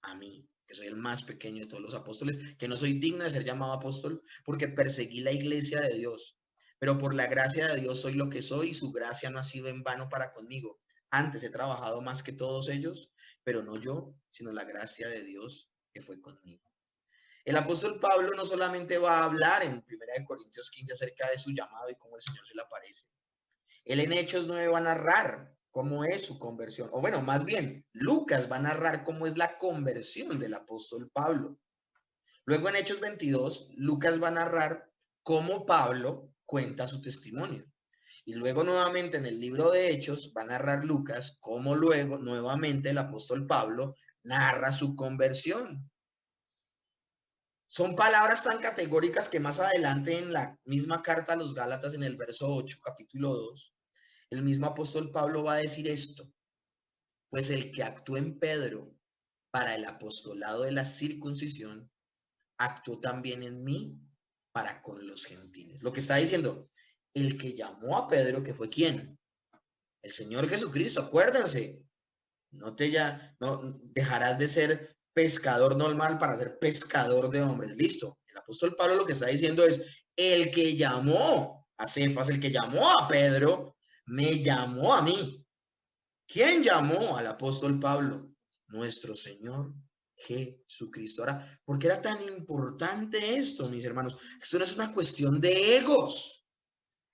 A mí, que soy el más pequeño de todos los apóstoles, que no soy digno de ser llamado apóstol, porque perseguí la iglesia de Dios. Pero por la gracia de Dios soy lo que soy, y su gracia no ha sido en vano para conmigo. Antes he trabajado más que todos ellos, pero no yo, sino la gracia de Dios que fue conmigo. El apóstol Pablo no solamente va a hablar en 1 Corintios 15 acerca de su llamado y cómo el Señor se le aparece. Él en Hechos 9 va a narrar cómo es su conversión. O bueno, más bien, Lucas va a narrar cómo es la conversión del apóstol Pablo. Luego en Hechos 22, Lucas va a narrar cómo Pablo cuenta su testimonio. Y luego nuevamente en el libro de Hechos va a narrar Lucas cómo luego nuevamente el apóstol Pablo narra su conversión. Son palabras tan categóricas que más adelante en la misma carta a los Gálatas, en el verso 8, capítulo 2, el mismo apóstol Pablo va a decir esto: pues el que actuó en Pedro para el apostolado de la circuncisión, actuó también en mí para con los gentiles. Lo que está diciendo, el que llamó a Pedro, que fue ¿quién? El Señor Jesucristo, acuérdense. No dejarás de ser pescador normal para ser pescador de hombres. Listo. El apóstol Pablo lo que está diciendo es, el que llamó a Cefas, el que llamó a Pedro, me llamó a mí. ¿Quién llamó al apóstol Pablo? Nuestro Señor Jesucristo. Ahora, ¿por qué era tan importante esto, mis hermanos? Esto no es una cuestión de egos.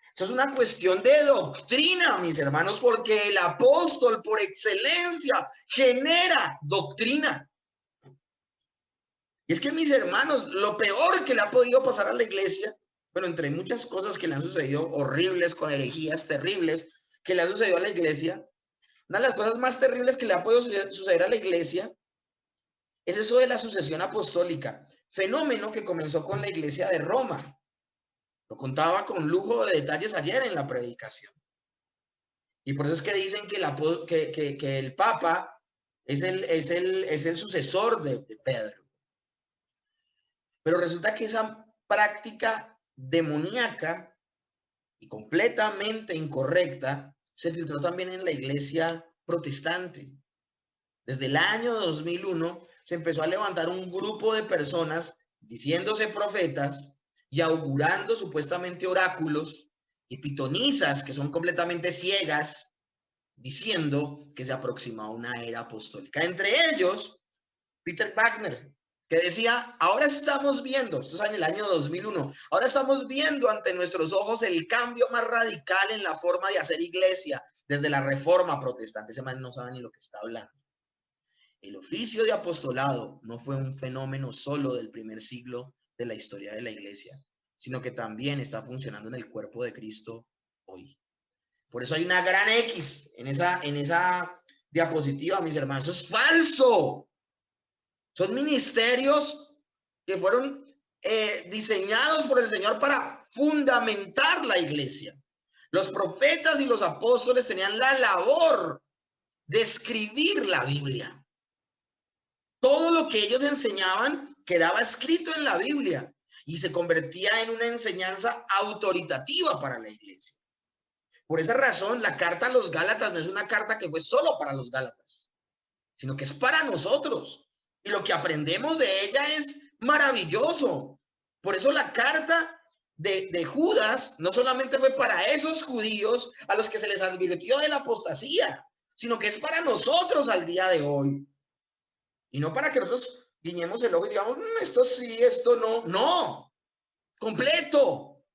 Esto es una cuestión de doctrina, mis hermanos, porque el apóstol por excelencia genera doctrina. Y es que, mis hermanos, lo peor que le ha podido pasar a la iglesia, bueno, entre muchas cosas que le han sucedido horribles, con herejías terribles, que le ha sucedido a la iglesia, una de las cosas más terribles que le ha podido suceder a la iglesia es eso de la sucesión apostólica, fenómeno que comenzó con la iglesia de Roma. Lo contaba con lujo de detalles ayer en la predicación. Y por eso es que dicen que el Papa es el sucesor de Pedro. Pero resulta que esa práctica demoníaca y completamente incorrecta se filtró también en la iglesia protestante. Desde el año 2001 se empezó a levantar un grupo de personas diciéndose profetas y augurando supuestamente oráculos y pitonisas que son completamente ciegas, diciendo que se aproximaba una era apostólica. Entre ellos, Peter Wagner, que decía, ahora estamos viendo, esto es en el año 2001, ahora estamos viendo ante nuestros ojos el cambio más radical en la forma de hacer iglesia desde la Reforma Protestante. Ese man no sabe ni lo que está hablando. El oficio de apostolado no fue un fenómeno solo del primer siglo de la historia de la iglesia, sino que también está funcionando en el cuerpo de Cristo hoy. Por eso hay una gran X en esa diapositiva, mis hermanos. Eso es falso. Son ministerios que fueron diseñados por el Señor para fundamentar la iglesia. Los profetas y los apóstoles tenían la labor de escribir la Biblia. Todo lo que ellos enseñaban quedaba escrito en la Biblia y se convertía en una enseñanza autoritativa para la iglesia. Por esa razón, la carta a los Gálatas no es una carta que fue solo para los Gálatas, sino que es para nosotros. Y lo que aprendemos de ella es maravilloso. Por eso la carta de Judas no solamente fue para esos judíos a los que se les advirtió de la apostasía, sino que es para nosotros al día de hoy. Y no para que nosotros guiñemos el ojo y digamos, esto sí, esto no. No, completo.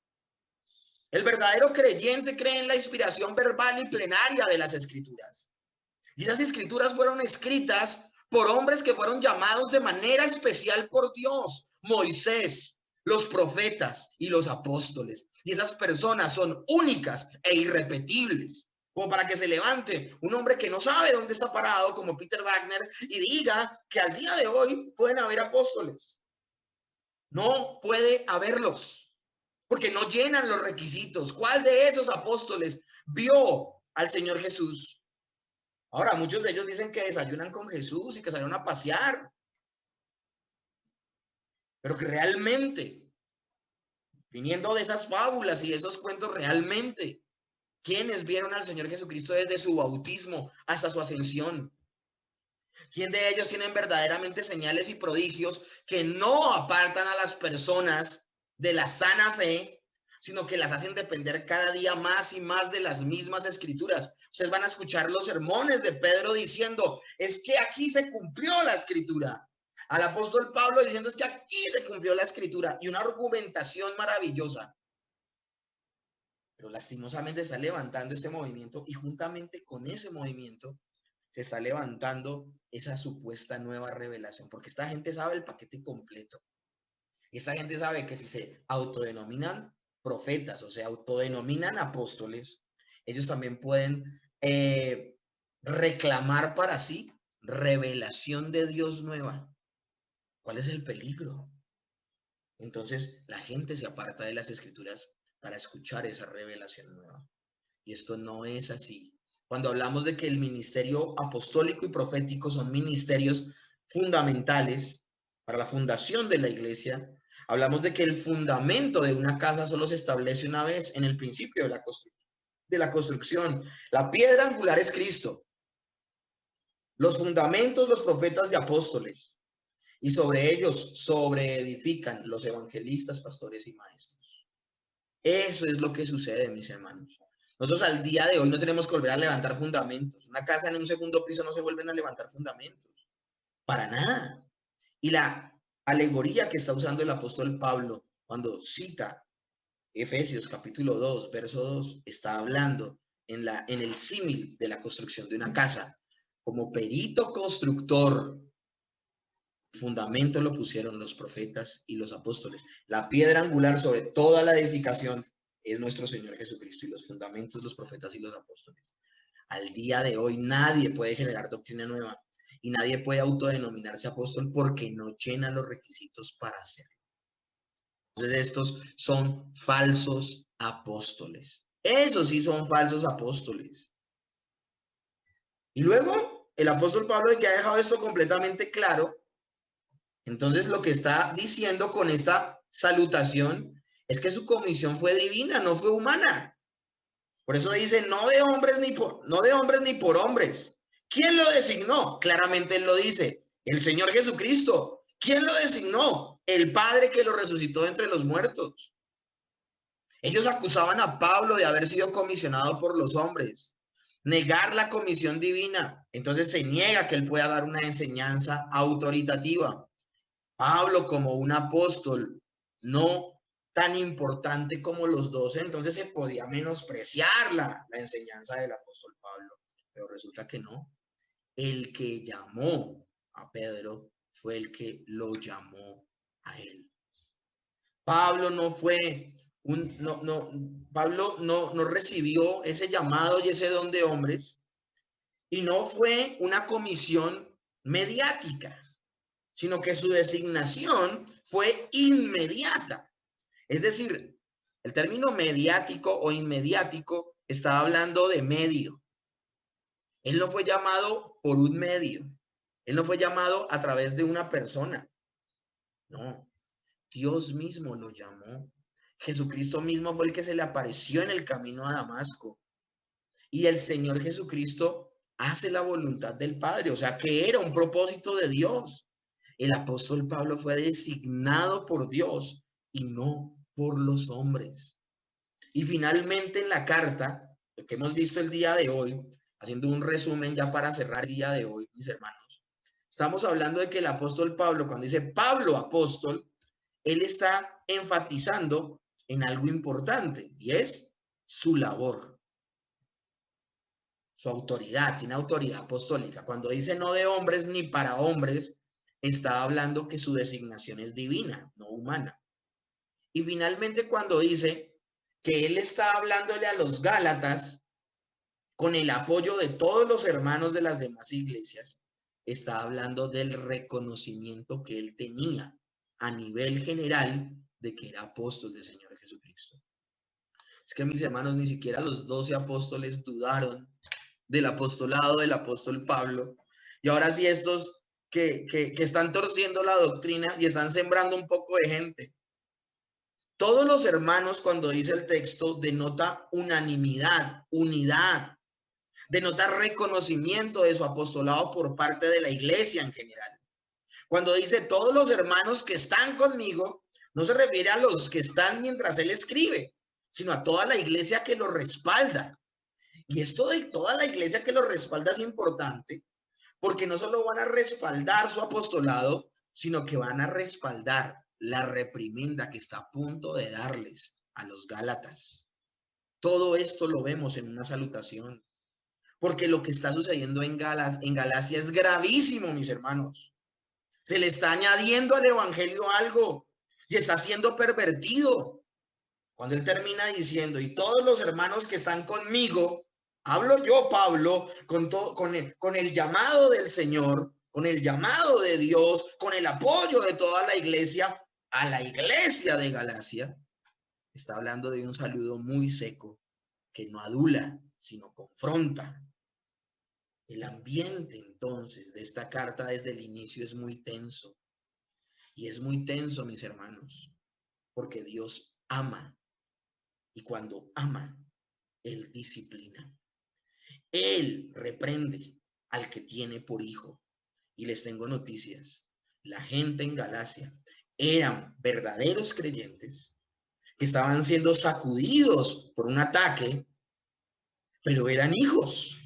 El verdadero creyente cree en la inspiración verbal y plenaria de las escrituras. Y esas escrituras fueron escritas por hombres que fueron llamados de manera especial por Dios. Moisés, los profetas y los apóstoles. Y esas personas son únicas e irrepetibles. Como para que se levante un hombre que no sabe dónde está parado, como Peter Wagner, y diga que al día de hoy pueden haber apóstoles. No puede haberlos, porque no llenan los requisitos. ¿Cuál de esos apóstoles vio al Señor Jesús? Ahora, muchos de ellos dicen que desayunan con Jesús y que salieron a pasear, pero que realmente, viniendo de esas fábulas y de esos cuentos, realmente, ¿quiénes vieron al Señor Jesucristo desde su bautismo hasta su ascensión? ¿Quién de ellos tienen verdaderamente señales y prodigios que no apartan a las personas de la sana fe, sino que las hacen depender cada día más y más de las mismas escrituras? Ustedes van a escuchar los sermones de Pedro diciendo, es que aquí se cumplió la escritura. Al apóstol Pablo diciendo, es que aquí se cumplió la escritura. Y una argumentación maravillosa. Pero lastimosamente está levantando este movimiento y juntamente con ese movimiento se está levantando esa supuesta nueva revelación, porque esta gente sabe el paquete completo. Y esta gente sabe que si se autodenominan profetas o se autodenominan apóstoles, ellos también pueden reclamar para sí revelación de Dios nueva. ¿Cuál es el peligro? Entonces la gente se aparta de las escrituras para escuchar esa revelación nueva. Y esto no es así. Cuando hablamos de que el ministerio apostólico y profético son ministerios fundamentales para la fundación de la iglesia, hablamos de que el fundamento de una casa solo se establece una vez en el principio de la construcción. La piedra angular es Cristo. Los fundamentos, los profetas y apóstoles. Y sobre ellos sobreedifican los evangelistas, pastores y maestros. Eso es lo que sucede, mis hermanos. Nosotros al día de hoy no tenemos que volver a levantar fundamentos. Una casa en un segundo piso no se vuelven a levantar fundamentos. Para nada. Y la alegoría que está usando el apóstol Pablo cuando cita Efesios capítulo 2, verso 2, está hablando en el símil de la construcción de una casa. Como perito constructor, fundamento lo pusieron los profetas y los apóstoles. La piedra angular sobre toda la edificación es nuestro Señor Jesucristo y los fundamentos los profetas y los apóstoles. Al día de hoy nadie puede generar doctrina nueva y nadie puede autodenominarse apóstol porque no llena los requisitos para hacerlo. Entonces estos son falsos apóstoles. Esos sí son falsos apóstoles. Y luego el apóstol Pablo, que ha dejado esto completamente claro, entonces lo que está diciendo con esta salutación es que su comisión fue divina, no fue humana. Por eso dice, no de hombres ni por hombres, ¿Quién lo designó? Claramente él lo dice, el Señor Jesucristo. ¿Quién lo designó? El Padre que lo resucitó entre los muertos. Ellos acusaban a Pablo de haber sido comisionado por los hombres, negar la comisión divina. Entonces se niega que él pueda dar una enseñanza autoritativa. Pablo, como un apóstol no tan importante como los 12, entonces se podía menospreciar la enseñanza del apóstol Pablo, pero resulta que no. El que llamó a Pedro fue el que lo llamó a él. Pablo no fue Pablo no recibió ese llamado y ese don de hombres, y no fue una comisión mediática, sino que su designación fue inmediata. Es decir, el término mediático o inmediático está hablando de medio. Él no fue llamado por un medio. Él no fue llamado a través de una persona. No, Dios mismo lo llamó. Jesucristo mismo fue el que se le apareció en el camino a Damasco. Y el Señor Jesucristo hace la voluntad del Padre, o sea que era un propósito de Dios. El apóstol Pablo fue designado por Dios y no por los hombres. Y finalmente en la carta, lo que hemos visto el día de hoy, haciendo un resumen ya para cerrar el día de hoy, mis hermanos, estamos hablando de que el apóstol Pablo, cuando dice Pablo apóstol, él está enfatizando en algo importante y es su labor, su autoridad, tiene autoridad apostólica. Cuando dice no de hombres ni para hombres, está hablando que su designación es divina, no humana. Y finalmente cuando dice que él está hablándole a los Gálatas con el apoyo de todos los hermanos de las demás iglesias, está hablando del reconocimiento que él tenía a nivel general de que era apóstol del Señor Jesucristo. Es que mis hermanos, ni siquiera los 12 apóstoles dudaron del apostolado del apóstol Pablo. Y ahora sí estos que están torciendo la doctrina y están sembrando un poco de gente. Todos los hermanos, cuando dice el texto, denota unanimidad, unidad, denota reconocimiento de su apostolado por parte de la iglesia en general. Cuando dice todos los hermanos que están conmigo, no se refiere a los que están mientras él escribe, sino a toda la iglesia que lo respalda. Y esto de toda la iglesia que lo respalda es importante, porque no solo van a respaldar su apostolado, sino que van a respaldar la reprimenda que está a punto de darles a los Gálatas. Todo esto lo vemos en una salutación, porque lo que está sucediendo en Galacia es gravísimo, mis hermanos. Se le está añadiendo al evangelio algo y está siendo pervertido. Cuando él termina diciendo, y todos los hermanos que están conmigo, hablo yo, Pablo, con el llamado del Señor, con el llamado de Dios, con el apoyo de toda la iglesia, a la iglesia de Galacia, está hablando de un saludo muy seco, que no adula, sino confronta. El ambiente entonces de esta carta desde el inicio es muy tenso. Y es muy tenso, mis hermanos, porque Dios ama. Y cuando ama, Él disciplina. Él reprende al que tiene por hijo. Y les tengo noticias. La gente en Galacia eran verdaderos creyentes que estaban siendo sacudidos por un ataque, pero eran hijos.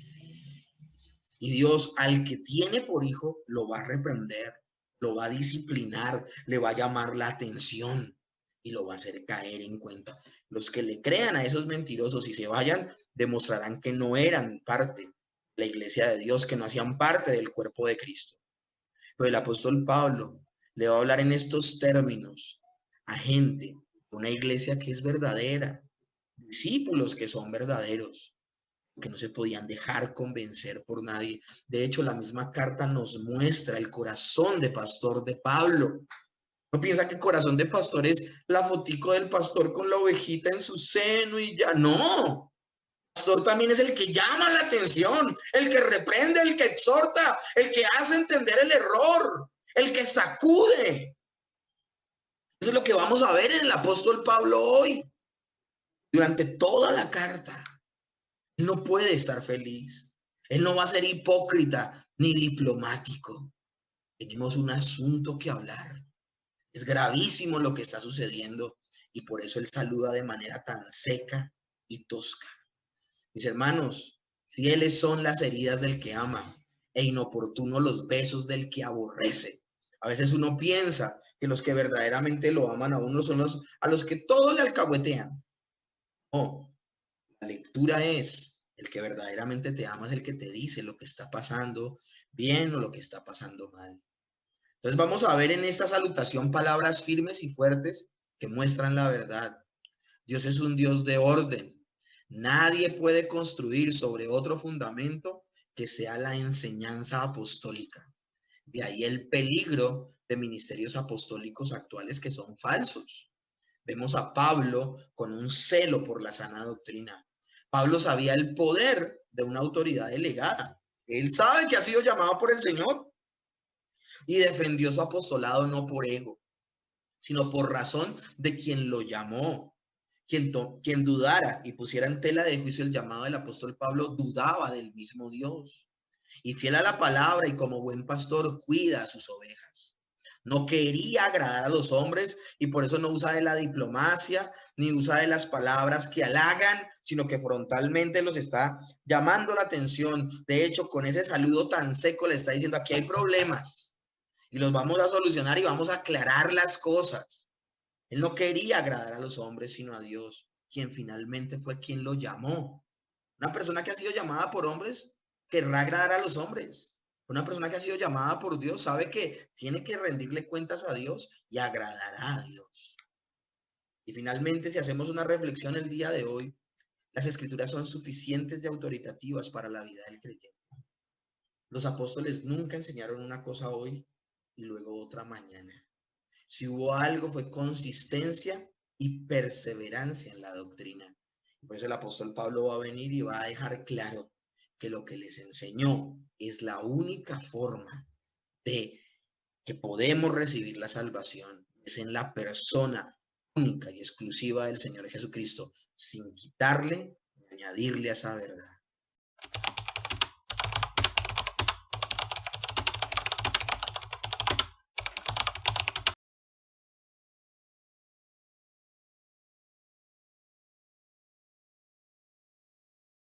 Y Dios al que tiene por hijo lo va a reprender, lo va a disciplinar, le va a llamar la atención y lo va a hacer caer en cuenta. Los que le crean a esos mentirosos y se vayan, demostrarán que no eran parte de la iglesia de Dios, que no hacían parte del cuerpo de Cristo. Pero el apóstol Pablo le va a hablar en estos términos a gente, una iglesia que es verdadera, discípulos que son verdaderos, que no se podían dejar convencer por nadie. De hecho, la misma carta nos muestra el corazón de pastor de Pablo. No piensa que corazón de pastor es la fotico del pastor con la ovejita en su seno y ya. No. El pastor también es el que llama la atención, el que reprende, el que exhorta, el que hace entender el error, el que sacude. Eso es lo que vamos a ver en el apóstol Pablo hoy. Durante toda la carta, no puede estar feliz. Él no va a ser hipócrita ni diplomático. Tenemos un asunto que hablar. Es gravísimo lo que está sucediendo y por eso él saluda de manera tan seca y tosca. Mis hermanos, fieles son las heridas del que ama e inoportunos los besos del que aborrece. A veces uno piensa que los que verdaderamente lo aman a uno son los a los que todo le alcahuetean. No, la lectura es, el que verdaderamente te ama es el que te dice lo que está pasando bien o lo que está pasando mal. Entonces vamos a ver en esta salutación palabras firmes y fuertes que muestran la verdad. Dios es un Dios de orden. Nadie puede construir sobre otro fundamento que sea la enseñanza apostólica. De ahí el peligro de ministerios apostólicos actuales que son falsos. Vemos a Pablo con un celo por la sana doctrina. Pablo sabía el poder de una autoridad delegada. Él sabe que ha sido llamado por el Señor y defendió su apostolado no por ego, sino por razón de quien lo llamó. Quien dudara y pusiera en tela de juicio el llamado del apóstol Pablo, dudaba del mismo Dios. Y fiel a la palabra y como buen pastor, cuida a sus ovejas. No quería agradar a los hombres y por eso no usa de la diplomacia ni usa de las palabras que halagan, sino que frontalmente los está llamando la atención. De hecho, con ese saludo tan seco le está diciendo, aquí hay problemas y los vamos a solucionar y vamos a aclarar las cosas. Él no quería agradar a los hombres, sino a Dios, quien finalmente fue quien lo llamó. Una persona que ha sido llamada por hombres querrá agradar a los hombres. Una persona que ha sido llamada por Dios sabe que tiene que rendirle cuentas a Dios y agradará a Dios. Y finalmente, si hacemos una reflexión el día de hoy, las escrituras son suficientes de autoritativas para la vida del creyente. Los apóstoles nunca enseñaron una cosa hoy y luego otra mañana. Si hubo algo fue consistencia y perseverancia en la doctrina. Por eso el apóstol Pablo va a venir y va a dejar claro que lo que les enseñó es la única forma de que podemos recibir la salvación. Es en la persona única y exclusiva del Señor Jesucristo, sin quitarle ni añadirle a esa verdad.